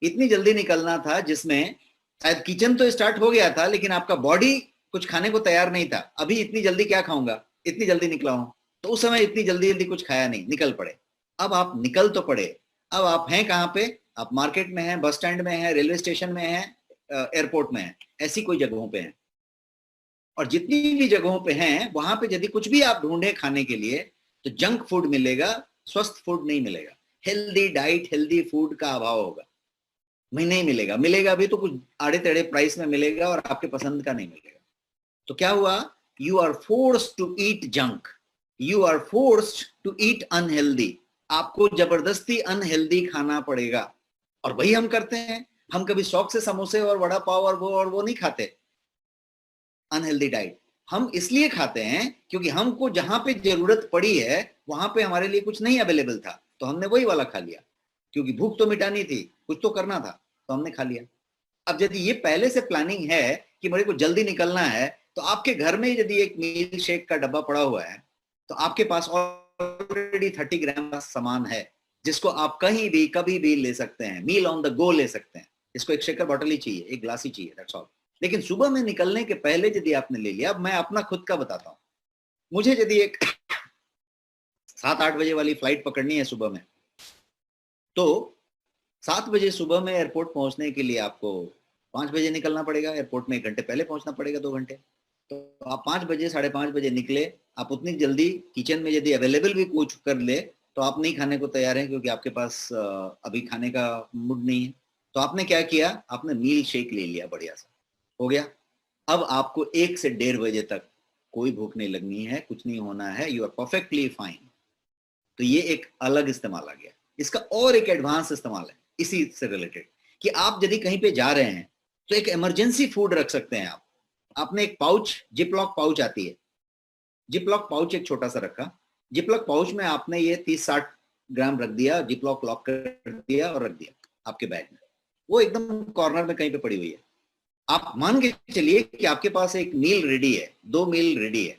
इतनी जल्दी निकलना था जिसमें शायद किचन तो स्टार्ट हो गया था लेकिन आपका बॉडी कुछ खाने को तैयार नहीं था। अभी इतनी जल्दी क्या खाऊंगा, इतनी जल्दी निकला हूं, तो उस समय इतनी जल्दी जल्दी कुछ खाया नहीं, निकल पड़े। अब आप निकल तो पड़े, अब आप हैं कहाँ पे? आप मार्केट में हैं, बस स्टैंड में हैं, रेलवे स्टेशन में हैं, एयरपोर्ट में हैं, ऐसी कोई जगहों पे हैं। और जितनी भी जगहों पे हैं वहां पे यदि कुछ भी आप ढूंढे खाने के लिए तो जंक फूड मिलेगा, स्वस्थ फूड नहीं मिलेगा। हेल्दी डाइट, हेल्दी फूड का अभाव होगा। नहीं मिलेगा, मिलेगा भी तो कुछ आड़े टेढ़े प्राइस में मिलेगा और आपके पसंद का नहीं मिलेगा। तो क्या हुआ, you are forced to eat junk, you are forced to eat unhealthy, आपको जबरदस्ती अनहेल्दी खाना पड़ेगा। और वही हम करते हैं, हम कभी शौक से समोसे और वड़ा पाव और वो नहीं खाते। अनहेल्दी डाइट हम इसलिए खाते हैं क्योंकि हमको जहां पे जरूरत पड़ी है वहां पे हमारे लिए कुछ नहीं अवेलेबल था, तो हमने वही वाला खा लिया, क्योंकि भूख तो मिटानी थी, कुछ तो करना था, तो हमने खा लिया। अब यदि ये पहले से प्लानिंग है कि मेरे को जल्दी निकलना है, तो आपके घर में यदि एक मील शेक का डब्बा पड़ा हुआ है, तो आपके पास ऑलरेडी 30 ग्राम का सामान है जिसको आप कहीं भी कभी भी ले सकते हैं, मील ऑन द गो ले सकते हैं। इसको एक शेकर बॉटल ही चाहिए, एक ग्लास ही चाहिए, दैट्स ऑल। लेकिन सुबह में निकलने के पहले यदि आपने ले लिया, अब मैं अपना खुद का बताता हूं, मुझे यदि एक 7-8 बजे वाली फ्लाइट पकड़नी है सुबह में, तो 7 बजे सुबह में एयरपोर्ट पहुंचने के लिए आपको 5 बजे निकलना पड़ेगा, एयरपोर्ट में 1 घंटे पहले पहुंचना पड़ेगा, 2 घंटे। तो आप 5 बजे 5:30 बजे निकले, आप उतनी जल्दी किचन में यदि अवेलेबल भी कुछ कर ले तो आप नहीं खाने को तैयार हैं, क्योंकि आपके पास अभी खाने का मूड नहीं है। तो आपने क्या किया, आपने मील शेक ले लिया, बढ़िया सा हो गया। अब आपको 1 से 1:30 बजे तक कोई भूख नहीं लगनी है, कुछ नहीं होना है, यू आर परफेक्टली फाइन। तो ये एक अलग इस्तेमाल आ गया। इसका और एक एडवांस इस्तेमाल है इसी से रिलेटेड, कि आप यदि कहीं पे जा रहे हैं तो एक इमरजेंसी फूड रख सकते हैं आप। आपने एक पाउच, जिपलॉक पाउच आती है, जिपलॉक पाउच एक छोटा सा रखा, जिपलॉक पाउच में आपने ये 30-60 ग्राम रख दिया, जिपलॉक लॉक कर दिया और रख दिया आपके बैग में, वो एकदम कॉर्नर में कहीं पे पड़ी हुई है। आप मान के चलिए कि आपके पास एक मील रेडी है, 2 मील रेडी है।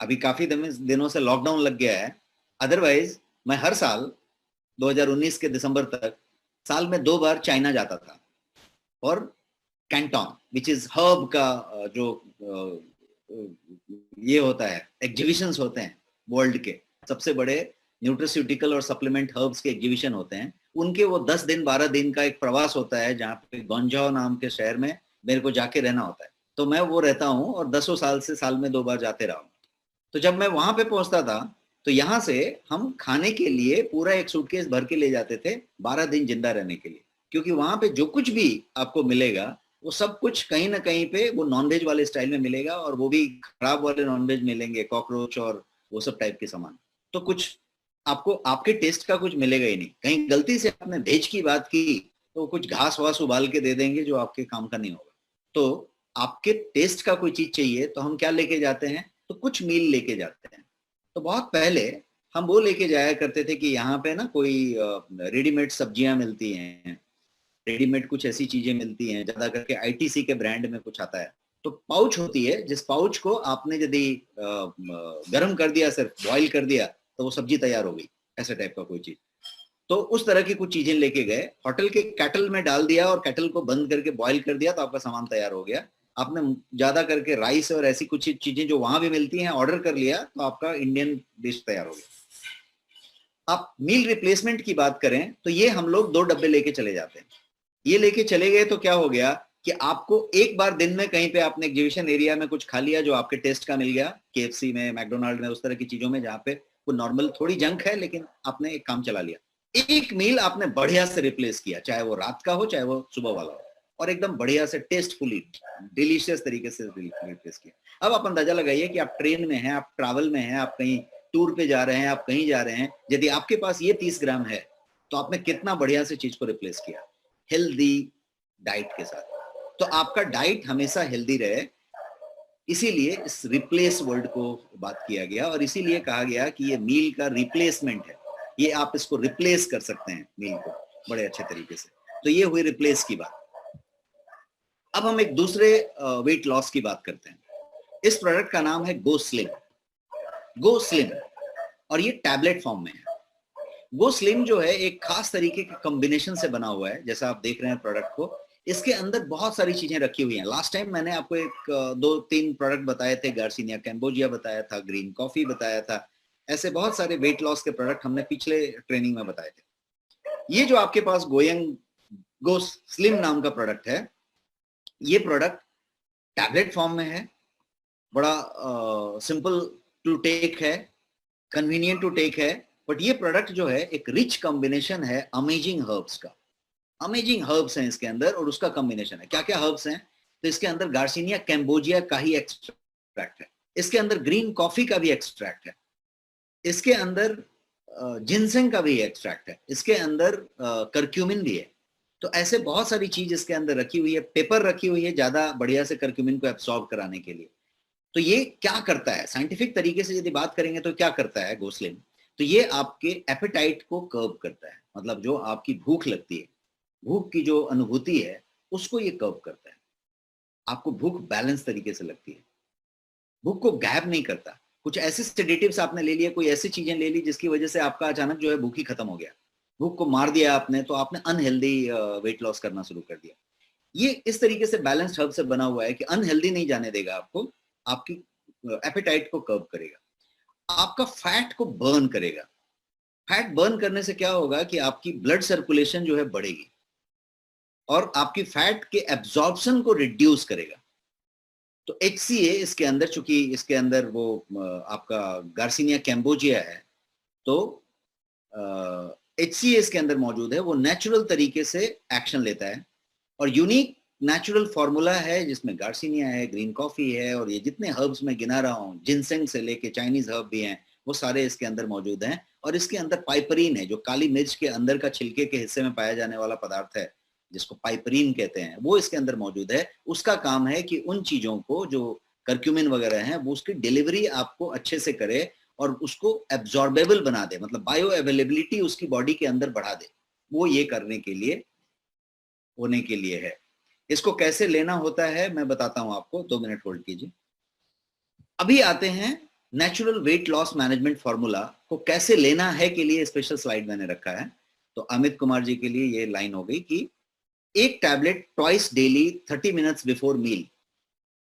अभी काफी दिनों से लॉकडाउन लग गया है, अदरवाइज मैं हर साल 2019 के दिसंबर तक साल में 2 बार चाइना जाता था, और कैंटोन विच इज हर्ब का जो ये होता है, एग्जीबिशंस होते हैं वर्ल्ड के सबसे बड़े न्यूट्रिस्यूटिकल और सप्लीमेंट हर्ब्स के एग्जीबिशन होते हैं, उनके वो 10 दिन 12 दिन का एक प्रवास होता है, जहाँ पे गोंजाओ नाम के शहर में मेरे को जाके रहना होता है। तो मैं वो रहता हूँ और 10 साल से साल में 2 बार जाते रहा हूँ। तो जब मैं वहां पे पहुंचता था तो यहाँ से हम खाने के लिए पूरा एक सूटकेस भर के ले जाते थे 12 दिन जिंदा रहने के लिए, क्योंकि वहां पे जो कुछ भी आपको मिलेगा वो सब कुछ कहीं ना कहीं पे वो नॉनवेज वाले स्टाइल में मिलेगा, और वो भी खराब वाले नॉनवेज मिलेंगे, कॉकरोच और वो सब टाइप के सामान। तो कुछ आपको आपके टेस्ट का कुछ मिलेगा ही नहीं। कहीं गलती से आपने वेज की बात की तो कुछ घास वास उबाल के दे देंगे जो आपके काम का नहीं होगा। तो आपके टेस्ट का कोई चीज चाहिए तो हम क्या लेके जाते हैं, तो कुछ मील लेके जाते हैं। तो बहुत पहले हम वो लेके जाया करते थे कि यहाँ पे ना कोई रेडीमेड सब्जियां मिलती हैं, रेडीमेड कुछ ऐसी चीजें मिलती हैं, ज्यादा करके आईटीसी के ब्रांड में कुछ आता है। तो पाउच होती है, जिस पाउच को आपने यदि गर्म कर दिया, सिर्फ बॉईल कर दिया, तो वो सब्जी तैयार हो गई, ऐसे टाइप का कोई चीज। तो उस तरह की कुछ चीजें लेके गए, होटल के केटल में डाल दिया और केटल को बंद करके बॉईल कर दिया, तो आपका सामान तैयार हो गया। आपने ज्यादा करके राइस और ऐसी कुछ चीजें जो वहां भी मिलती हैं ऑर्डर कर लिया, तो आपका इंडियन डिश तैयार हो गया। आप मील रिप्लेसमेंट की बात करें तो ये हम लोग 2 डब्बे लेके चले जाते हैं। ये लेके चले गए तो क्या हो गया कि आपको एक बार दिन में कहीं पे आपने एग्जीबिशन एरिया में कुछ खा लिया जो आपके टेस्ट का मिल गया, केएफसी में, मैकडोनाल्ड में, उस तरह की चीजों में जहाँ पे वो नॉर्मल थोड़ी जंक है, लेकिन आपने एक काम चला लिया। एक मील आपने बढ़िया से रिप्लेस किया, चाहे वो रात का हो चाहे वो सुबह वाला हो, और एकदम बढ़िया से टेस्टफुली डिलीशियस तरीके से रिप्लेस किया। अब आप अंदाजा लगाइए कि आप ट्रेन में हैं, आप ट्रैवल में हैं, आप कहीं टूर पे जा रहे हैं, आप कहीं जा रहे हैं, यदि आपके पास ये 30 ग्राम है तो आपने कितना बढ़िया से चीज को रिप्लेस किया हेल्दी डाइट के साथ। तो आपका डाइट हमेशा हेल्दी रहे, इसीलिए इस रिप्लेस वर्ड को बात किया गया, और इसीलिए कहा गया कि ये मील का रिप्लेसमेंट है, ये आप इसको रिप्लेस कर सकते हैं मील को बड़े अच्छे तरीके से। तो ये हुई रिप्लेस की बात। अब हम एक दूसरे वेट लॉस की बात करते हैं। इस प्रोडक्ट का नाम है गो स्लिम। गो स्लिम, और ये टैबलेट फॉर्म में है। गो स्लिम जो है एक खास तरीके के कॉम्बिनेशन से बना हुआ है, जैसा आप देख रहे हैं प्रोडक्ट को। इसके अंदर बहुत सारी चीजें रखी हुई हैं। लास्ट टाइम मैंने आपको एक 2-3 प्रोडक्ट बताए थे, गार्सिनिया कैम्बोजिया बताया था, ग्रीन कॉफी बताया था, ऐसे बहुत सारे वेट लॉस के प्रोडक्ट हमने पिछले ट्रेनिंग में बताए थे। ये जो आपके पास गो स्लिम नाम का प्रोडक्ट है, ये प्रोडक्ट टैबलेट फॉर्म में है, बड़ा सिंपल टू टेक है, कन्वीनियंट टू टेक है, बट ये प्रोडक्ट जो है एक रिच कॉम्बिनेशन है अमेजिंग हर्ब्स का। अमेजिंग हर्ब्स हैं इसके अंदर और उसका कॉम्बिनेशन है। क्या क्या हर्ब्स हैं? तो इसके अंदर गार्सिनिया कैम्बोजिया का ही एक्सट्रैक्ट है, इसके अंदर ग्रीन कॉफी का भी एक्सट्रैक्ट है, इसके अंदर जिनसेंग का भी एक्सट्रैक्ट है, इसके अंदर करक्यूमिन भी है। तो ऐसे बहुत सारी चीज इसके अंदर रखी हुई है, पेपर रखी हुई है ज्यादा बढ़िया से करक्यूमिन को एब्सॉर्ब कराने के लिए। तो ये क्या करता है साइंटिफिक तरीके से यदि बात करेंगे तो क्या करता है गोसलिन? तो ये आपके एपेटाइट को कर्व करता है, मतलब जो आपकी भूख लगती है, भूख की जो अनुभूति है उसको ये कर्व करता है। आपको भूख बैलेंस तरीके से लगती है, भूख को गैप नहीं करता। कुछ ऐसे सेडेटिव्स आपने ले लिए, कोई ऐसी चीजें ले ली जिसकी वजह से आपका अचानक जो है भूख ही खत्म हो गया, भूख को मार दिया आपने, तो आपने अनहेल्दी वेट लॉस करना शुरू कर दिया। ये इस तरीके से बैलेंस्ड हर्ब से बना हुआ है कि अनहेल्दी नहीं जाने देगा आपको, आपकी एपेटाइट को कर्व करेगा, आपका फैट को बर्न करेगा। फैट बर्न करने से क्या होगा कि आपकी ब्लड सर्कुलेशन जो है बढ़ेगी और आपकी फैट के एब्जॉर्प्शन को रिड्यूस करेगा। तो HCA इसके अंदर, चूंकि इसके अंदर वो आपका गार्सिनिया कैम्बोजिया है, तो HCA इसके अंदर मौजूद है, वो नेचुरल तरीके से एक्शन लेता है और यूनिक नेचुरल फॉर्मूला है जिसमें गार्सिनिया है, ग्रीन कॉफी है और ये जितने हर्ब्स मैं गिना रहा हूँ, जिनसेंग से लेके चाइनीज हर्ब भी हैं, वो सारे इसके अंदर मौजूद हैं। और इसके अंदर पाइपरीन है, जो काली मिर्च के अंदर का छिलके के हिस्से में पाया जाने वाला पदार्थ है जिसको पाइपरीन कहते हैं, वो इसके अंदर मौजूद है। उसका काम है कि उन चीजों को जो करक्यूमिन वगैरह हैं वो उसकी डिलीवरी आपको अच्छे से करे और उसको एब्जॉर्बेबल बना दे, मतलब बायो अवेलेबिलिटी उसकी बॉडी के अंदर बढ़ा दे। वो ये करने के लिए होने के लिए है। इसको कैसे लेना होता है मैं बताता हूं आपको, 2 मिनट होल्ड कीजिए। अभी आते हैं natural weight loss management formula को कैसे लेना है के लिए स्पेशल स्लाइड मैंने रखा है। तो अमित कुमार जी के लिए ये लाइन हो गई कि एक tablet twice daily 30 minutes before meal,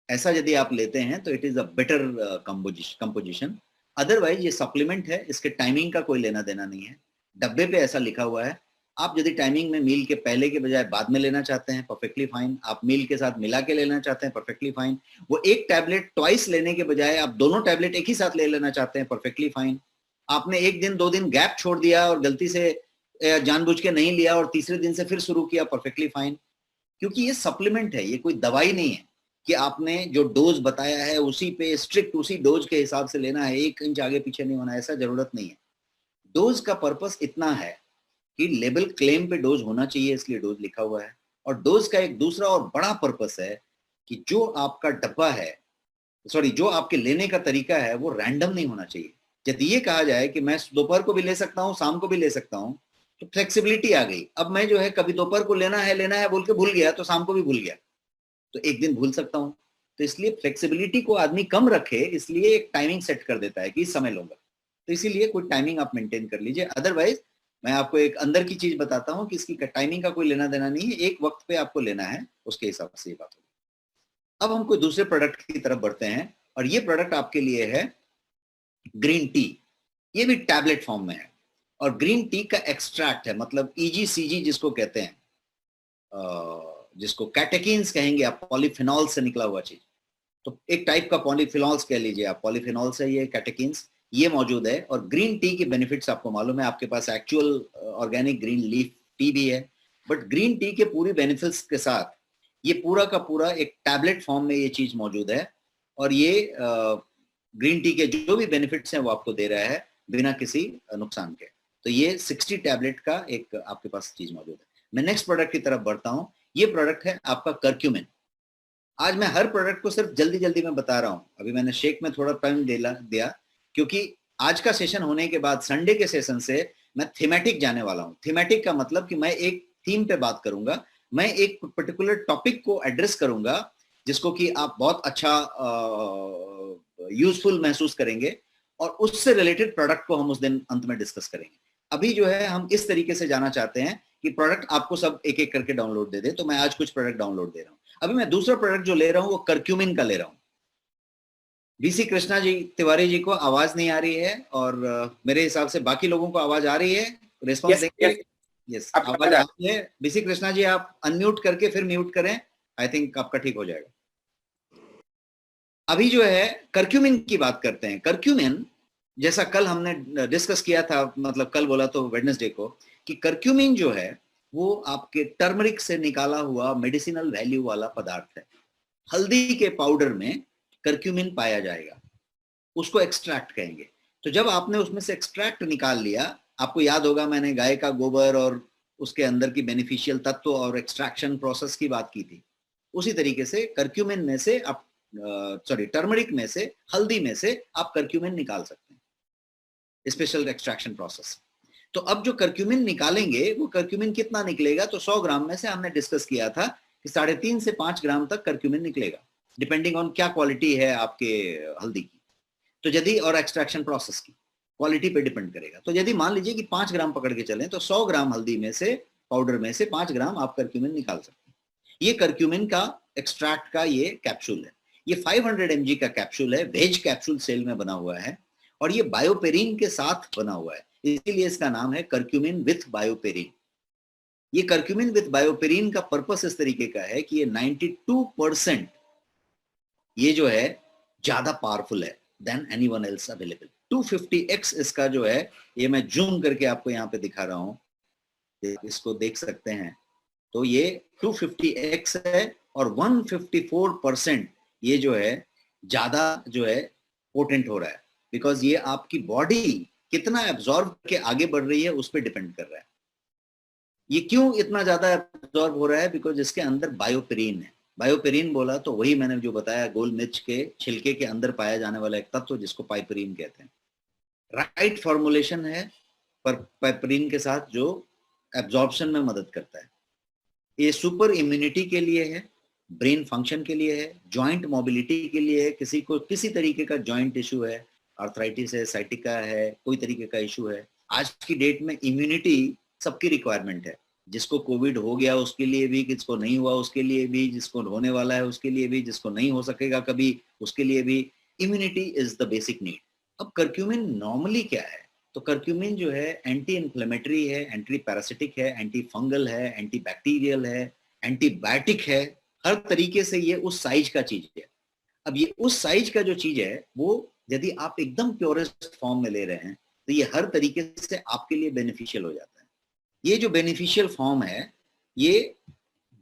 ऐसा यदि आप लेते हैं तो it is a better composition. Otherwise ये सप्लीमेंट है, इसके टाइमिंग का कोई लेना देना नहीं है, डब्बे पे ऐसा लिखा हुआ है। आप यदि टाइमिंग में मील के पहले के बजाय बाद में लेना चाहते हैं, परफेक्टली फाइन। आप मील के साथ मिला के लेना चाहते हैं, परफेक्टली फाइन। वो एक टैबलेट ट्वाइस लेने के बजाय आप दोनों टैबलेट एक ही साथ ले लेना चाहते हैं, परफेक्टली फाइन। आपने 1 दिन 2 दिन गैप छोड़ दिया और गलती से जानबूझ के नहीं लिया और तीसरे दिन से फिर शुरू किया, परफेक्टली फाइन। क्योंकि ये सप्लीमेंट है, ये कोई दवाई नहीं है कि आपने जो डोज बताया है उसी पे स्ट्रिक्ट उसी डोज के हिसाब से लेना है, 1 इंच आगे पीछे नहीं होना, ऐसा जरूरत नहीं है। डोज का पर्पस इतना है कि लेबल क्लेम पे डोज होना चाहिए, इसलिए डोज लिखा हुआ है। और डोज का एक दूसरा और बड़ा पर्पस है कि जो आपका डब्बा है, सॉरी जो आपके लेने का तरीका है वो रैंडम नहीं होना चाहिए। यदि ये कहा जाए कि मैं दोपहर को भी ले सकता हूँ, शाम को भी ले सकता हूँ, तो फ्लेक्सिबिलिटी आ गई। अब मैं जो है कभी दोपहर को लेना है बोल के भूल गया तो शाम को भी भूल गया, तो एक दिन भूल सकता हूँ। तो इसलिए फ्लेक्सिबिलिटी को आदमी कम रखे, इसलिए एक टाइमिंग सेट कर देता है कि इस समय लूंगा, तो इसीलिए कोई टाइमिंग आप मेंटेन कर लीजिए। अदरवाइज मैं आपको एक अंदर की चीज बताता हूँ कि इसकी टाइमिंग का कोई लेना देना नहीं है, एक वक्त पे आपको लेना है, उसके हिसाब से ये बात होगी। अब हम कोई दूसरे प्रोडक्ट की तरफ बढ़ते हैं और ये प्रोडक्ट आपके लिए है ग्रीन टी। ये भी टैबलेट फॉर्म में है और ग्रीन टी का एक्सट्रैक्ट है, मतलब EGCG जिसको कहते हैं, जिसको कैटेकिन्स कहेंगे आप, पॉलीफिनॉल से निकला हुआ चीज। तो एक टाइप का पॉलीफिनॉल्स कह लीजिए आप, पॉलीफिनॉल्स है ये, कैटेकिन्स ये मौजूद है। और ग्रीन टी के बेनिफिट्स आपको मालूम है, आपके पास actual organic green leaf tea भी है, बट ग्रीन टी के पूरी बेनिफिट्स के साथ ये पूरा का पूरा एक टैबलेट फॉर्म में ये चीज मौजूद है। और ये ग्रीन टी के जो भी बेनिफिट्स हैं वो आपको दे रहा है बिना किसी नुकसान के। तो ये 60 टैबलेट का एक आपके पास चीज मौजूद है। मैं नेक्स्ट प्रोडक्ट की तरफ बढ़ता हूं। ये प्रोडक्ट है आपका करक्यूमिन। आज मैं हर प्रोडक्ट को सिर्फ जल्दी जल्दी में बता रहा हूं। अभी मैंने शेक में थोड़ा टाइम दिया क्योंकि आज का सेशन होने के बाद संडे के सेशन से मैं थीमेटिक जाने वाला हूं। थीमेटिक का मतलब कि मैं एक थीम पे बात करूंगा, मैं एक पर्टिकुलर टॉपिक को एड्रेस करूंगा जिसको कि आप बहुत अच्छा यूजफुल महसूस करेंगे और उससे रिलेटेड प्रोडक्ट को हम उस दिन अंत में डिस्कस करेंगे। अभी जो है हम इस तरीके से जाना चाहते हैं कि प्रोडक्ट आपको सब एक एक करके डाउनलोड दे दे, तो मैं आज कुछ प्रोडक्ट डाउनलोड दे रहा हूं। अभी मैं दूसरा प्रोडक्ट जो ले रहा हूं वो करक्यूमिन का ले रहा हूं। BC कृष्णा जी तिवारी जी को आवाज नहीं आ रही है और मेरे हिसाब से बाकी लोगों को आवाज आ रही है, रिस्पॉन्स देंगे? यस, आवाज आ रही है। BC कृष्णा जी आप अनम्यूट करके फिर म्यूट करें, आई थिंक आपका ठीक हो जाएगा। अभी जो है करक्यूमिन की बात करते हैं। करक्यूमिन जैसा कल हमने डिस्कस किया था, मतलब कल बोला तो वेडनेसडे को, कि करक्यूमिन जो है वो आपके टर्मरिक से निकाला हुआ मेडिसिनल वैल्यू वाला पदार्थ है। हल्दी के पाउडर में कर्क्यूमिन पाया जाएगा, उसको एक्सट्रैक्ट कहेंगे। तो जब आपने उसमें से एक्सट्रैक्ट निकाल लिया, आपको याद होगा मैंने गाय का गोबर और उसके अंदर की बेनिफिशियल तत्व और एक्सट्रैक्शन प्रोसेस की बात की थी। उसी तरीके से कर्क्यूमिन में से आप टर्मरिक में से, हल्दी में से आप कर्क्यूमिन निकाल सकते हैं, स्पेशल एक्सट्रैक्शन प्रोसेस। तो अब जो कर्क्यूमिन निकालेंगे वो कर्क्यूमिन कितना निकलेगा, तो 100 ग्राम में से हमने डिस्कस किया था कि 3.5 से 5 ग्राम तक कर्क्यूमिन निकलेगा, डिपेंडिंग ऑन क्या क्वालिटी है आपके हल्दी की, तो यदि और एक्सट्रैक्शन प्रोसेस की क्वालिटी पे डिपेंड करेगा। तो यदि मान लीजिए कि 5 ग्राम पकड़ के चलें, तो 100 ग्राम हल्दी में से, पाउडर में से 5 ग्राम आप कर्क्यूमिन निकाल सकते हैं। ये कर्क्यूमिन का एक्सट्रैक्ट का ये कैप्सूल है। ये 500 mg का कैप्सूल है, वेज कैप्सूल सेल में बना हुआ है, और ये बायोपेरिन के साथ बना हुआ है, इसीलिए इसका नाम है कर्क्यूमिन विथ बायोपेरिन। ये कर्क्यूमिन विथ बायोपेरिन का पर्पस इस तरीके का है कि ये 92% ये जो है ज्यादा पावरफुल है than anyone else available. 250x इसका जो है, ये मैं जूम करके आपको यहाँ पे दिखा रहा हूं, इसको देख सकते हैं। तो ये 250x है और 154% ये जो है ज्यादा जो है पोटेंट हो रहा है, बिकॉज ये आपकी बॉडी कितना एब्जॉर्ब के आगे बढ़ रही है उस पर डिपेंड कर रहा है। ये क्यों इतना ज्यादा एब्जॉर्ब हो रहा है, बिकॉज इसके अंदर बायोपेरिन है। बायोपेरिन बोला तो वही मैंने जो बताया, गोल मिर्च के छिलके के अंदर पाया जाने वाला एक तत्व जिसको पाइपरीन कहते हैं। राइट फॉर्मुलेशन है पर पाइपरीन के साथ जो एब्जॉर्प्शन में मदद करता है। ये सुपर इम्यूनिटी के लिए है, ब्रेन फंक्शन के लिए है, जॉइंट मोबिलिटी के लिए है, किसी को किसी तरीके का जॉइंट इशू है, आर्थराइटिस है, साइटिका है, कोई तरीके का इशू है। आज की डेट में इम्यूनिटी सबकी रिक्वायरमेंट है, जिसको कोविड हो गया उसके लिए भी, किसको नहीं हुआ उसके लिए भी, जिसको होने वाला है उसके लिए भी, जिसको नहीं हो सकेगा कभी उसके लिए भी। Immunity is the basic need. अब कर्क्यूमिन नॉर्मली क्या है, तो कर्क्यूमिन जो है एंटी इन्फ्लेमेटरी है, एंटी पैरासिटिक है, एंटी फंगल है, एंटी बैक्टीरियल है, एंटीबायोटिक है, हर तरीके से ये उस साइज का चीज है। अब ये उस साइज का जो चीज है वो यदि आप एकदम प्योरेस्ट फॉर्म में ले रहे हैं तो ये हर तरीके से आपके लिए बेनिफिशियल हो जाता है। ये जो बेनिफिशियल फॉर्म है, ये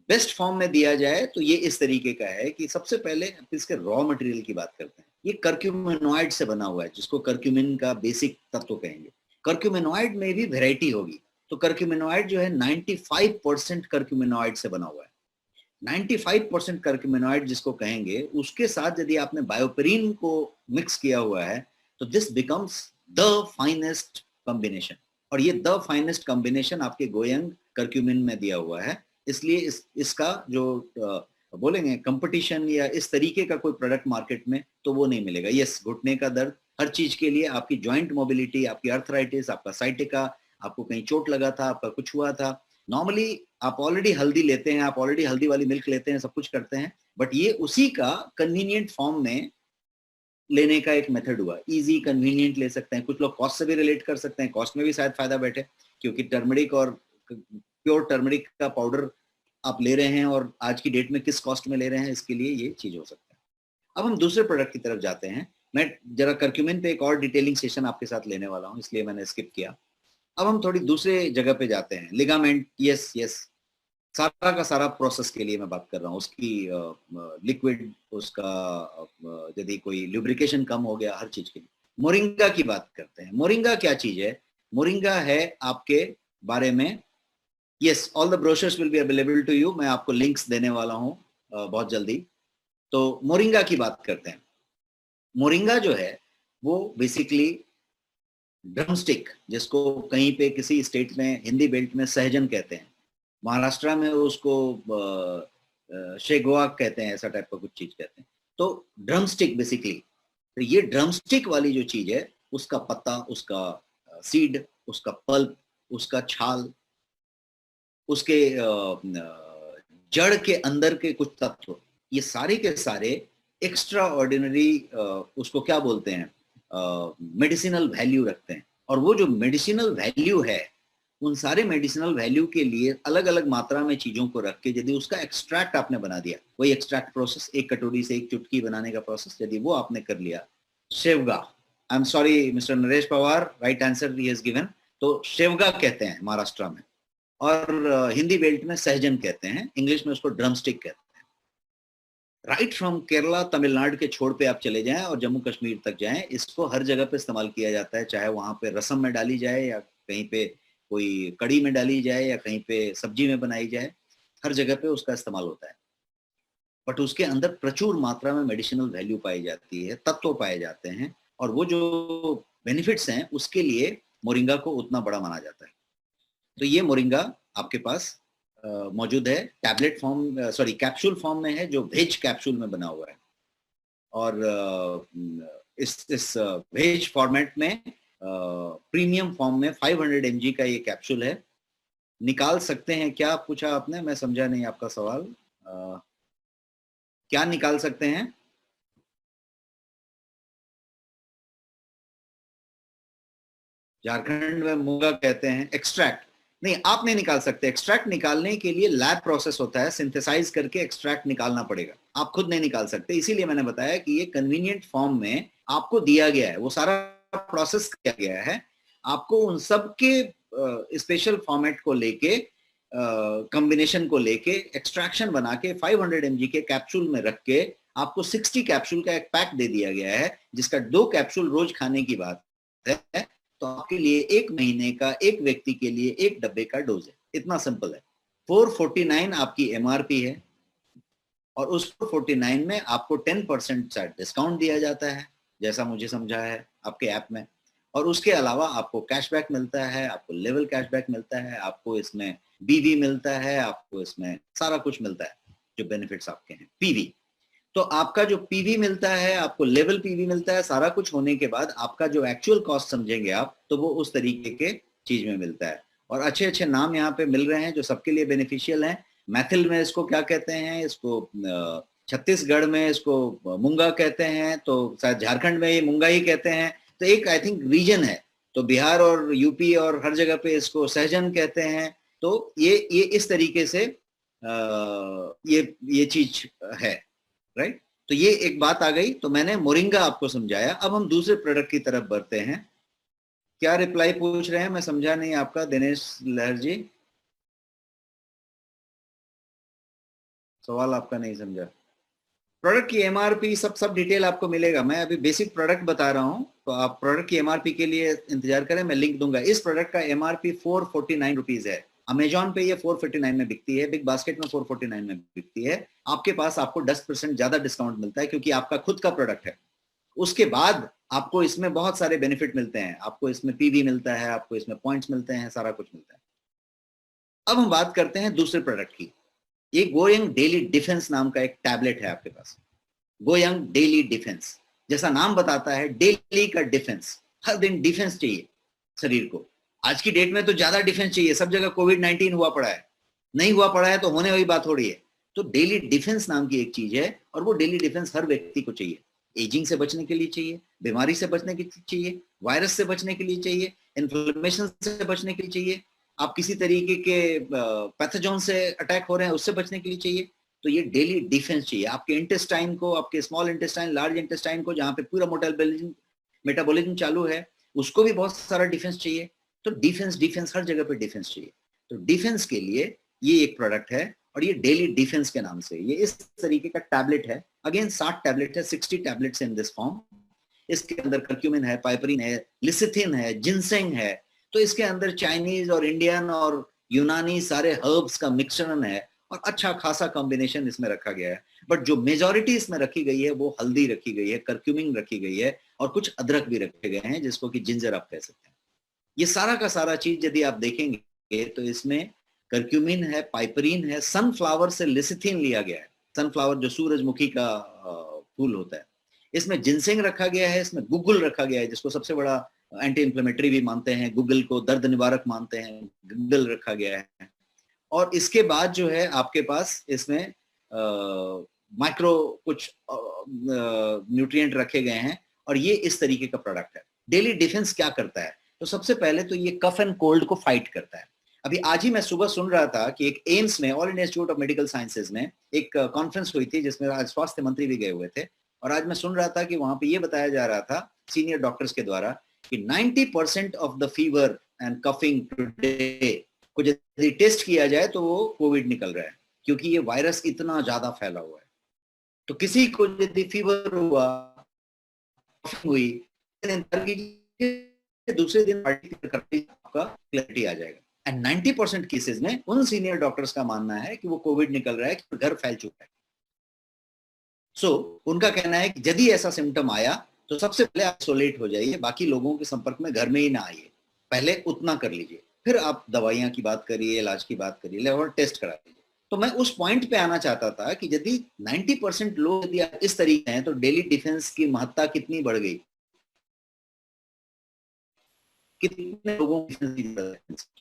बेस्ट फॉर्म में दिया जाए तो ये इस तरीके का है कि सबसे पहले इसके रॉ मटेरियल की बात करते हैं। ये कर्क्यूमिनॉइड से बना हुआ है, जिसको कर्क्यूमिन का बेसिक तत्व कहेंगे। कर्क्यूमिनॉइड में भी वैरायटी होगी, तो कर्क्यूमिनॉइड जो है 95% कर्क्यूमिनॉइड से बना हुआ है। 95% कर्क्यूमिनॉइड जिसको कहेंगे, उसके साथ यदि आपने बायोपेरिन को मिक्स किया हुआ है तो this becomes the finest combination. और ये द फाइनेस्ट कॉम्बिनेशन आपके गोयंग कर्क्यूमिन में दिया हुआ है, इसलिए इसका जो बोलेंगे कंपटीशन या इस तरीके का कोई प्रोडक्ट मार्केट में तो वो नहीं मिलेगा। यस, घुटने का दर्द, हर चीज के लिए, आपकी जॉइंट मोबिलिटी, आपकी आर्थराइटिस, आपका साइटिका, आपको कहीं चोट लगा था, आपका कुछ हुआ था, नॉर्मली आप ऑलरेडी हल्दी लेते हैं, आप ऑलरेडी हल्दी वाली मिल्क लेते हैं, सब कुछ करते हैं, बट ये उसी का कन्वीनियंट फॉर्म में लेने का एक मेथड हुआ। इजी कन्वीनियंट ले सकते हैं। कुछ लोग कॉस्ट से भी रिलेट कर सकते हैं, कॉस्ट में भी शायद फायदा बैठे, क्योंकि टर्मरिक और प्योर टर्मरिक का पाउडर आप ले रहे हैं और आज की डेट में किस कॉस्ट में ले रहे हैं, इसके लिए ये चीज हो सकता है। अब हम दूसरे प्रोडक्ट की तरफ जाते हैं। मैं जरा कर्क्यूमिन पे एक और डिटेलिंग सेशन आपके साथ लेने वाला हूँ, इसलिए मैंने स्किप किया। अब हम थोड़ी दूसरे जगह पे जाते हैं। लिगामेंट, यस, सारा का सारा प्रोसेस के लिए मैं बात कर रहा हूँ। उसकी लिक्विड, उसका यदि कोई लुब्रिकेशन कम हो गया, हर चीज के लिए। मोरिंगा की बात करते हैं। मोरिंगा क्या चीज है? मोरिंगा है आपके बारे में, yes, all the brochures will be available to you, मैं आपको लिंक्स देने वाला हूँ बहुत जल्दी। तो मोरिंगा की बात करते हैं। मोरिंगा जो है वो बेसिकली ड्रमस्टिक, जिसको कहीं पे किसी स्टेट में हिंदी बेल्ट में सहजन कहते हैं, महाराष्ट्र में उसको शेगवा कहते हैं, ऐसा टाइप का कुछ चीज कहते हैं। तो ड्रमस्टिक बेसिकली, तो ये ड्रमस्टिक वाली जो चीज है, उसका पत्ता, उसका सीड, उसका पल्प, उसका छाल, उसके जड़ के अंदर के कुछ तत्व, ये सारे के सारे एक्स्ट्रा ऑर्डिनरी, उसको क्या बोलते हैं, मेडिसिनल वैल्यू रखते हैं। और वो जो मेडिसिनल वैल्यू है, उन सारे मेडिसिनल वैल्यू के लिए अलग अलग मात्रा में चीजों को रख के यदि उसका एक्सट्रैक्ट आपने बना दिया, वही एक्सट्रैक्ट प्रोसेस, एक कटोरी से एक चुटकी बनाने का प्रोसेस, यदि वो आपने कर लिया, शेवगा, I am sorry mister Naresh Pawar, right answer he has given, तो शेवगा कहते हैं महाराष्ट्र में। और हिंदी बेल्ट में सहजन कहते हैं, इंग्लिश में उसको ड्रमस्टिक कहते हैं। राइट फ्रॉम केरला, तमिलनाडु के छोर पे आप चले जाएं और जम्मू कश्मीर तक जाएं, इसको हर जगह पे इस्तेमाल किया जाता है, चाहे वहां पे रसम में डाली जाए या कहीं पे कोई कड़ी में डाली जाए या कहीं पे सब्जी में बनाई जाए, हर जगह पे उसका इस्तेमाल होता है। बट उसके अंदर प्रचुर मात्रा में मेडिसिनल वैल्यू पाई जाती है, तत्व पाए जाते हैं, और वो जो बेनिफिट्स हैं उसके लिए मोरिंगा को उतना बड़ा माना जाता है। तो ये मोरिंगा आपके पास मौजूद है, tablet form, sorry capsule form में है, जो वेज कैप्सूल में बना हुआ है। और इस वेज फॉर्मेट में प्रीमियम फॉर्म में 500 mg का ये कैप्सूल है। निकाल सकते हैं क्या, पूछा आपने, मैं समझा नहीं आपका सवाल। क्या निकाल सकते हैं? झारखंड में मूंगा कहते हैं। एक्सट्रैक्ट नहीं, आप नहीं निकाल सकते। एक्सट्रैक्ट निकालने के लिए लैब प्रोसेस होता है, सिंथेसाइज करके एक्सट्रैक्ट निकालना पड़ेगा, आप खुद नहीं निकाल सकते। इसीलिए मैंने बताया कि ये कन्वीनियंट फॉर्म में आपको दिया गया है, वो सारा प्रोसेस किया गया है, आपको उन सब के स्पेशल फॉर्मेट को लेके, कॉम्बिनेशन को लेके, एक्सट्रैक्शन बना के 500 mg के कैप्सूल में रख के आपको 60 कैप्सूल का एक पैक दे दिया गया है, जिसका 2 कैप्सूल रोज खाने की बात है। तो आपके लिए 1 महीने का, एक व्यक्ति के लिए 1 डब्बे का डोज है। इतना सिंपल है। 449 आपकी MRP है, और उस 449 में आपको 10% डिस्काउंट दिया जाता है, जैसा मुझे समझा है आपके ऐप में। और उसके अलावा आपको कैशबैक मिलता है, आपको लेवल कैशबैक मिलता है, आपको इसमें BV मिलता है, आपको इसमें सारा कुछ मिलता है जो बेनिफिट्स आपके हैं। PV, तो आपका जो PV मिलता है, आपको लेवल PV मिलता है, सारा कुछ होने के बाद आपका जो एक्चुअल कॉस्ट समझेंगे आप, तो वो उस तरीके के चीज में मिलता है। और अच्छे अच्छे नाम यहाँ पे मिल रहे हैं जो सबके लिए बेनिफिशियल हैं। मैथिल में इसको क्या कहते हैं, इसको छत्तीसगढ़ में इसको मूंगा कहते हैं, तो शायद झारखंड में ये मूंगा ही कहते हैं। तो एक आई थिंक रीजन है, तो बिहार और यूपी और हर जगह पे इसको सहजन कहते हैं। तो ये इस तरीके से ये चीज है, राइट। तो ये एक बात आ गई, तो मैंने मोरिंगा आपको समझाया। अब हम दूसरे प्रोडक्ट की तरफ बढ़ते हैं। क्या रिप्लाई पूछ रहे हैं, मैं समझा नहीं आपका, दिनेश लहर जी, सवाल आपका नहीं समझा। प्रोडक्ट की MRP सब डिटेल आपको मिलेगा। मैं अभी बेसिक प्रोडक्ट बता रहा हूं, तो आप प्रोडक्ट की MRP के लिए इंतजार करें, मैं लिंक दूंगा। इस प्रोडक्ट का MRP 449 रुपीज है। अमेजॉन पे ये 459 में बिकती है, बिग बास्केट में 449 में बिकती है। आपके पास आपको 10% ज्यादा डिस्काउंट मिलता है, क्योंकि आपका खुद का प्रोडक्ट है। उसके बाद आपको इसमें बहुत सारे बेनिफिट मिलते हैं, आपको इसमें PV मिलता है, आपको इसमें पॉइंट्स मिलते हैं, सारा कुछ मिलता है। अब हम बात करते हैं दूसरे प्रोडक्ट की। ये गोयंग डेली डिफेंस नाम का एक टैबलेट है आपके पास। गोयंग डेली डिफेंस, जैसा नाम बताता है, डेली का डिफेंस, हर दिन डिफेंस चाहिए शरीर को। आज की डेट में तो ज्यादा डिफेंस चाहिए, सब जगह कोविड-19 हुआ पड़ा है, नहीं हुआ पड़ा है तो होने वाली बात हो रही है। तो डेली डिफेंस नाम की एक चीज है, और वो डेली डिफेंस हर व्यक्ति को चाहिए। एजिंग से बचने के लिए चाहिए, बीमारी से बचने के लिए चाहिए, वायरस से बचने के लिए चाहिए, इन्फ्लेमेशन से बचने के लिए चाहिए, आप किसी तरीके के पैथोजन से अटैक हो रहे हैं उससे बचने के लिए चाहिए। तो ये डेली डिफेंस चाहिए आपके इंटेस्टाइन को, आपके स्मॉल इंटेस्टाइन, लार्ज इंटेस्टाइन को, जहाँ पे पूरा मेटाबॉलिज्म चालू है, उसको भी बहुत सारा डिफेंस चाहिए। तो डिफेंस हर जगह पे डिफेंस चाहिए। तो डिफेंस के लिए ये एक प्रोडक्ट है, और ये डेली डिफेंस के नाम से, ये इस तरीके का टैबलेट है। अगेन 60 टैबलेट है, 60 टैबलेट्स इन दिस फॉर्म। इसके अंदर कर्क्यूमिन है, पाइपरिन है, लिसिथिन है, जिनसेंग है। तो इसके अंदर चाइनीज और इंडियन और यूनानी सारे हर्ब्स का मिक्सचर है, और अच्छा खासा कॉम्बिनेशन इसमें रखा गया है। बट जो मेजॉरिटी इसमें रखी गई है वो हल्दी रखी गई है, कर्क्यूमिन रखी गई है, और कुछ अदरक भी रखे गए हैं, जिसको कि जिंजर आप कह सकते हैं। ये सारा का सारा चीज यदि आप देखेंगे तो इसमें कर्क्यूमिन है, पाइपरीन है, सनफ्लावर से लिसिथिन लिया गया है, सनफ्लावर जो सूरजमुखी का फूल होता है। इसमें जिनसेंग रखा गया है, इसमें गुगुल रखा गया है, जिसको सबसे बड़ा एंटी इंफ्लेमेटरी भी मानते हैं, गुगल को दर्द निवारक मानते हैं, गुगल रखा गया है। और इसके बाद जो है आपके पास इसमें माइक्रो कुछ न्यूट्रिएंट रखे गए हैं, और ये इस तरीके का प्रोडक्ट है। डेली डिफेंस क्या करता है, तो सबसे पहले तो ये कफ एंड कोल्ड को फाइट करता है। अभी आज ही मैं सुबह सुन रहा था कि एक एम्स में, all India institute of medical sciences में एक कॉन्फ्रेंस हुई थी, जिसमें आज स्वास्थ्य मंत्री भी गए हुए थे। और आज मैं सुन रहा था कि वहां पे ये बताया जा रहा था सीनियर डॉक्टर्स के द्वारा कि 90% of the fever and coughing today को यदि टेस्ट किया जाए तो वो कोविड निकल रहा है, क्योंकि ये वायरस इतना ज्यादा फैला हुआ है। तो किसी को यदि फीवर हुआ, हुई, दूसरे दिन पार्टी करके आपका क्लैरिटी आ जाएगा। एंड 90% केसेस में उन सीनियर डॉक्टर्स का मानना है कि वो कोविड निकल रहा है, कि घर फैल चुका है। सो उनका कहना है कि यदि ऐसा सिम्टम आया तो सबसे पहले आइसोलेट हो जाइए, बाकी लोगों के संपर्क में घर में ही ना आइए, पहले उतना कर लीजिए, फिर आप दवाइयां की बात करिए, इलाज की बात करिए और टेस्ट करा लीजिए। तो मैं उस पॉइंट पे आना चाहता था कि यदि 90% लोग यदि इस तरीके हैं तो डेली डिफेंस की महत्ता कितनी बढ़ गई, कितने लोगों की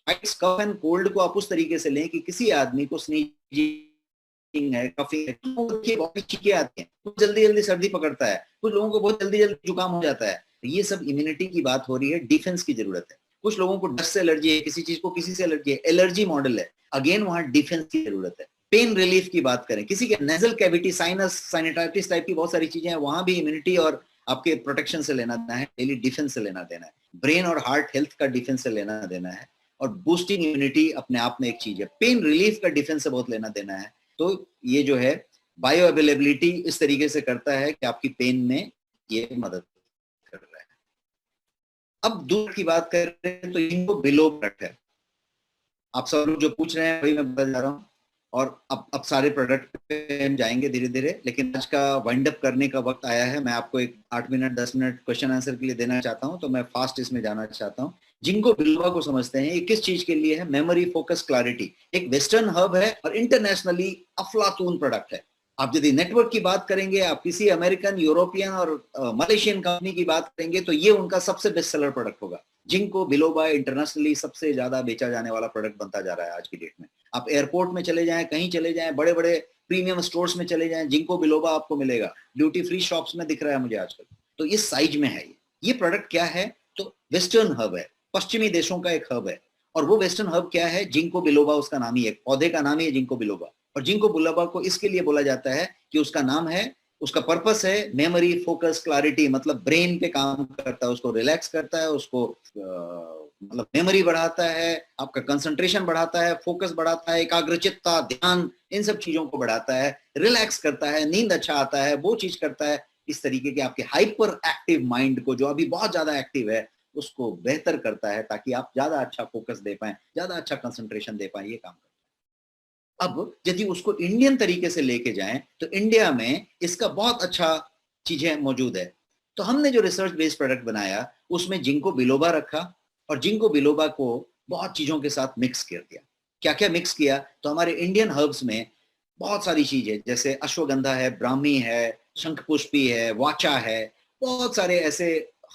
कफ एंड कोल्ड को आप उस तरीके से लें कि किसी आदमी को स्नीजिंग है, कफिंग है, तो छींके आती हैं, कुछ जल्दी जल्दी सर्दी पकड़ता है, कुछ लोगों को बहुत जल्दी जल्दी जुकाम हो जाता है। ये सब इम्यूनिटी की बात हो रही है, डिफेंस की जरूरत है। कुछ लोगों को डस्ट से एलर्जी है, किसी चीज को किसी से एलर्जी है, एलर्जी मॉडल है, अगेन वहां डिफेंस की जरूरत है। पेन रिलीफ की बात करें, किसी के नेजल कैविटी, साइनस, साइनेटाइटिस टाइप की बहुत सारी चीजें हैं, वहां भी इम्यूनिटी और आपके प्रोटेक्शन से लेना देना है, डेली डिफेंस से लेना देना है। ब्रेन और हार्ट हेल्थ का डिफेंस से लेना देना है, और बूस्टिंग इम्यूनिटी अपने आप में एक चीज है। पेन रिलीफ का डिफेंस से बहुत लेना देना है। तो ये जो है बायो अवेलेबिलिटी इस तरीके से करता है कि आपकी पेन में ये मदद कर रहा है। अब दूर की बात करें तो इनको बिलो प्रोडक्ट है। आप सब लोग जो पूछ रहे हैं वही मैं बता जा रहा हूँ, और अब सारे प्रोडक्ट पे हम जाएंगे धीरे धीरे, लेकिन आज का वाइंड अप करने का वक्त आया है। मैं आपको एक 8 मिनट 10 मिनट क्वेश्चन आंसर के लिए देना चाहता हूं, तो मैं फास्ट इसमें जाना चाहता हूं। जिंको बिलोबा को समझते हैं, ये किस चीज के लिए है? Memory, focus, clarity. एक वेस्टर्न हब है और इंटरनेशनली अफलातून प्रोडक्ट है। आप यदि नेटवर्क की बात करेंगे, आप किसी अमेरिकन, यूरोपियन और मलेशियन कंपनी की बात करेंगे तो ये उनका सबसे बेस्ट सेलर प्रोडक्ट होगा। जिंको बिलोबा इंटरनेशनली सबसे ज्यादा बेचा जाने वाला प्रोडक्ट बनता जा रहा है आज की डेट में। आप एयरपोर्ट में चले जाएं, कहीं चले जाएं, बड़े बड़े प्रीमियम स्टोर्स में चले जाएं, जिंको बिलोबा आपको मिलेगा। ड्यूटी फ्री शॉप्स में दिख रहा है मुझे आजकल। तो इस साइज में है ये प्रोडक्ट क्या है? तो वेस्टर्न हब है, पश्चिमी देशों का एक हब है। और वो वेस्टर्न हब क्या है? जिंको बिलोबा उसका नाम ही है, पौधे का नाम ही है जिंको बिलोबा। और जिंको बिलोबा को इसके लिए बोला जाता है कि उसका नाम है, उसका पर्पस है मेमोरी, फोकस, क्लैरिटी, मतलब ब्रेन पे काम करता है, उसको रिलैक्स करता है, उसको मतलब मेमोरी बढ़ाता है, आपका कंसंट्रेशन बढ़ाता है, फोकस बढ़ाता है, एकाग्रचित्ता, ध्यान, इन सब चीजों को बढ़ाता है, रिलैक्स करता है, नींद अच्छा आता है, वो चीज करता है। इस तरीके के आपके हाइपर एक्टिव माइंड को, जो अभी बहुत ज्यादा एक्टिव है, उसको बेहतर करता है, ताकि आप ज्यादा अच्छा फोकस दे पाए, ज्यादा अच्छा कंसंट्रेशन दे पाए, ये काम करता है। अब यदि उसको इंडियन तरीके से लेके जाएं तो इंडिया में इसका बहुत अच्छा चीजें मौजूद है। तो हमने जो रिसर्च बेस्ड प्रोडक्ट बनाया उसमें जिंको बिलोबा रखा, और जिंको बिलोबा को बहुत चीजों के साथ मिक्स कर दिया। क्या क्या मिक्स किया? तो हमारे इंडियन हर्ब्स में बहुत सारी चीजें, जैसे अश्वगंधा है, ब्राह्मी है, शंखपुष्पी है, वाचा है, बहुत सारे ऐसे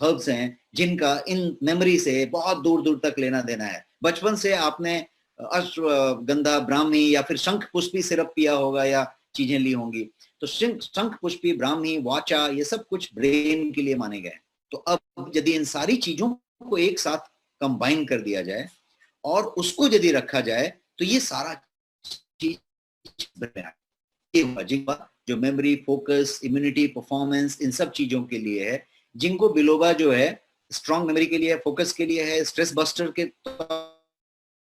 हर्ब्स हैं जिनका इन मेमोरी से बहुत दूर दूर तक लेना देना है। बचपन से आपने अश्वगंधा, ब्राह्मी या फिर शंख पुष्पी सिरप पिया होगा या चीजें ली होंगी। तो शंख पुष्पी, ब्राह्मी, वाचा, ये सब कुछ ब्रेन के लिए माने गए। तो अब यदि इन सारी चीजों को एक साथ कंबाइन कर दिया जाए और उसको यदि रखा जाए तो ये सारा चीज जो मेमोरी, फोकस, इम्यूनिटी, परफॉर्मेंस, इन सब चीजों के लिए है। जिंको बिलोबा जो है स्ट्रॉन्ग मेमोरी के लिए, फोकस के लिए है, स्ट्रेस बस्टर के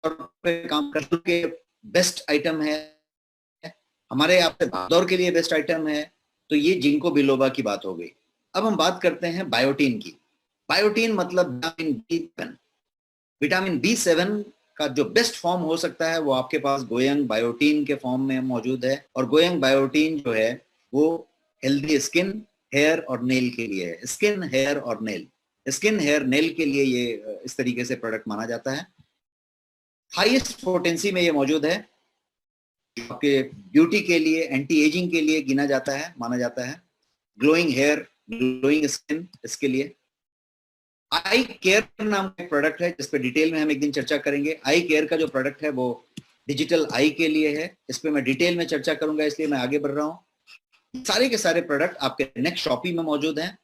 पे काम करने के बेस्ट आइटम है, हमारे आप दौर के लिए बेस्ट आइटम है। तो ये जिंको बिलोबा की बात हो गई। अब हम बात करते हैं बायोटीन की। बायोटीन मतलब विटामिन B7। विटामिन B7 का जो बेस्ट फॉर्म हो सकता है वो आपके पास गोयंग बायोटीन के फॉर्म में मौजूद है। और गोयंग बायोटीन जो है वो हेल्दी स्किन, हेयर और नेल के लिए है। स्किन, हेयर और नेल, स्किन, हेयर, नेल के लिए ये इस तरीके से प्रोडक्ट माना जाता है। हाईएस्ट पोटेंसी में ये मौजूद है, आपके ब्यूटी के लिए, एंटी एजिंग के लिए गिना जाता है, माना जाता है। ग्लोइंग हेयर, ग्लोइंग स्किन, इसके लिए। आई केयर नाम का एक प्रोडक्ट है जिस पे डिटेल में हम एक दिन चर्चा करेंगे। आई केयर का जो प्रोडक्ट है वो डिजिटल आई के लिए है, इस पे मैं डिटेल में चर्चा करूंगा, इसलिए मैं आगे बढ़ रहा हूँ। सारे के सारे प्रोडक्ट आपके नेक्स्ट शॉपी में मौजूद हैं,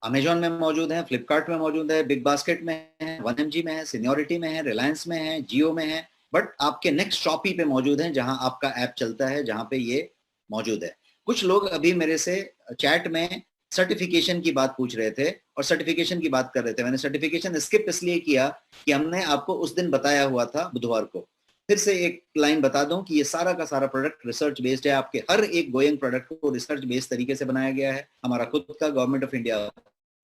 अमेजॉन में मौजूद है, फ्लिपकार्ट में मौजूद है, बिग बास्केट में है, 1mg में है, सीनियोरिटी में है, रिलायंस में है, जियो में है, बट आपके नेक्स्ट शॉपी पे मौजूद है जहां आपका ऐप चलता है, जहां पे ये मौजूद है। कुछ लोग अभी मेरे से चैट में सर्टिफिकेशन की बात पूछ रहे थे और सर्टिफिकेशन की बात कर रहे थे। मैंने सर्टिफिकेशन स्किप इसलिए किया कि हमने आपको उस दिन बताया हुआ था बुधवार को फिर से एक लाइन बता दूं कि ये सारा का सारा प्रोडक्ट रिसर्च बेस्ड है। आपके हर एक गोइंग प्रोडक्ट को रिसर्च बेस्ड तरीके से बनाया गया है। हमारा खुद का गवर्नमेंट ऑफ इंडिया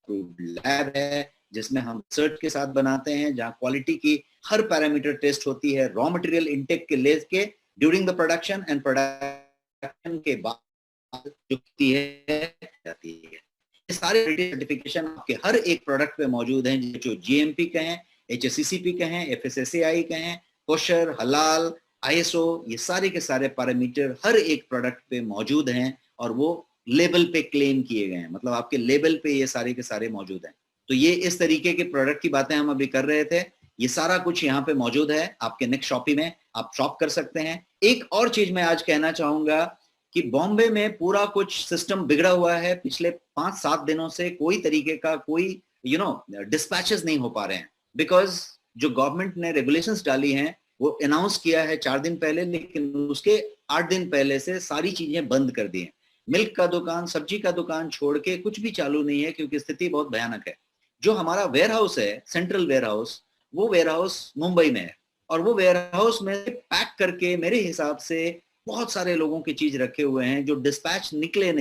लैब है जिसमें हम रिसर्च के साथ बनाते हैं, जहां क्वालिटी की हर पैरामीटर टेस्ट होती है, रॉ मटेरियल इनटेक के लेके during the production and production के बाद जो जाती है। ये सारे सर्टिफिकेशन आपके हर एक प्रोडक्ट पे मौजूद हैं, जो जीएमपी के हैं, HACCP के हैं, FSSAI के हैं, कोशर, हलाल, ISO, ये सारे के सारे पैरामीटर हर एक प्रोडक्ट पे मौजूद हैं और वो लेबल पे क्लेम किए गए हैं। मतलब आपके लेबल पे ये सारे के सारे मौजूद हैं। तो ये इस तरीके के प्रोडक्ट की बातें हम अभी कर रहे थे। ये सारा कुछ यहाँ पे मौजूद है आपके नेक्स्ट शॉपी में, आप शॉप कर सकते हैं। एक और चीज मैं आज कहना चाहूंगा कि बॉम्बे में पूरा कुछ सिस्टम बिगड़ा हुआ है। पिछले 5-7 दिनों से कोई तरीके का कोई डिस्पैचेस नहीं हो पा रहे हैं, बिकॉज जो गवर्नमेंट ने रेगुलेशंस डाली हैं वो अनाउंस किया है 4 दिन पहले, लेकिन उसके 8 दिन पहले से सारी चीजें बंद कर दी हैं। मिल्क का दुकान, सब्जी का दुकान छोड़ के कुछ भी चालू नहीं है, क्योंकि स्थिति बहुत भयानक है। जो हमारा वेयर हाउस है, सेंट्रल वेयर हाउस, वो वेयर हाउस मुंबई में है और वो वेयर हाउस में पैक करके मेरे हिसाब से बहुत सारे लोगों की चीज रखे हुए हैं जो डिस्पैच निकले ही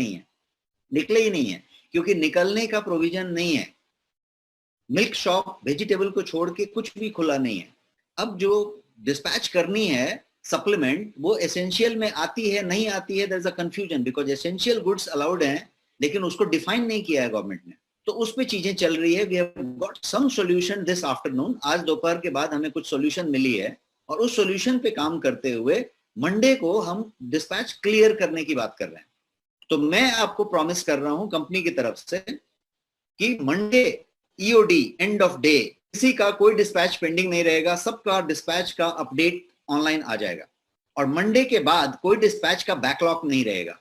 नहीं है, क्योंकि निकलने का प्रोविजन नहीं है। मिल्क शॉप, वेजिटेबल को छोड़ के कुछ भी खुला नहीं है। अब जो डिस्पैच करनी है सप्लीमेंट, वो एसेंशियल में आती है नहीं आती है, there is a confusion, because essential goods allowed हैं लेकिन उसको डिफाइन नहीं किया है गवर्नमेंट ने। तो उस पे चीजें चल रही है। We have got some solution this afternoon. आज दोपहर के बाद हमें कुछ सॉल्यूशन मिली है और उस सॉल्यूशन पे काम करते हुए मंडे को हम डिस्पैच क्लियर करने की बात कर रहे हैं। तो मैं आपको प्रॉमिस कर रहा हूं कंपनी की तरफ से कि Monday EOD, end of day, किसी का कोई डिस्पैच पेंडिंग नहीं रहेगा, सबका डिस्पैच का अपडेट ऑनलाइन आ जाएगा और मंडे के बाद कोई डिस्पैच का बैकलॉग नहीं रहेगा।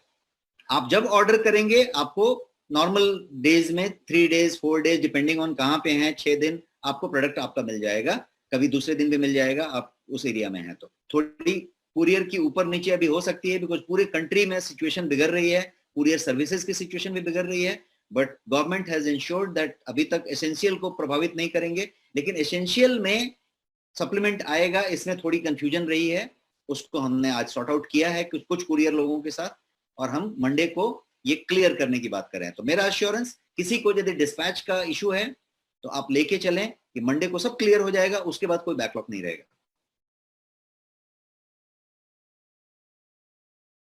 आप जब ऑर्डर करेंगे आपको नॉर्मल डेज में 3 डेज 4 डेज डिपेंडिंग ऑन कहाँ पे हैं, 6 दिन आपको प्रोडक्ट आपका मिल जाएगा। कभी दूसरे दिन भी मिल जाएगा, आप उस एरिया में हैं तो। थोड़ी कुरियर की ऊपर नीचे अभी हो सकती है, बिकॉज पूरे कंट्री में सिचुएशन बिगड़ रही है, कुरियर सर्विसेज की सिचुएशन भी बिगड़ रही है, but government has insured that अभी तक एसेंशियल को प्रभावित नहीं करेंगे। लेकिन एसेंशियल में सप्लीमेंट आएगा, इसमें थोड़ी कंफ्यूजन रही है, उसको हमने आज सॉर्ट आउट किया है कुछ कुरियर लोगों के साथ और हम मंडे को ये क्लियर करने की बात कर रहे हैं। तो मेरा अश्योरेंस, किसी को यदि डिस्पैच का इशू है तो आप लेके चलें कि मंडे को सब क्लियर हो जाएगा, उसके बाद कोई बैकलॉग नहीं रहेगा।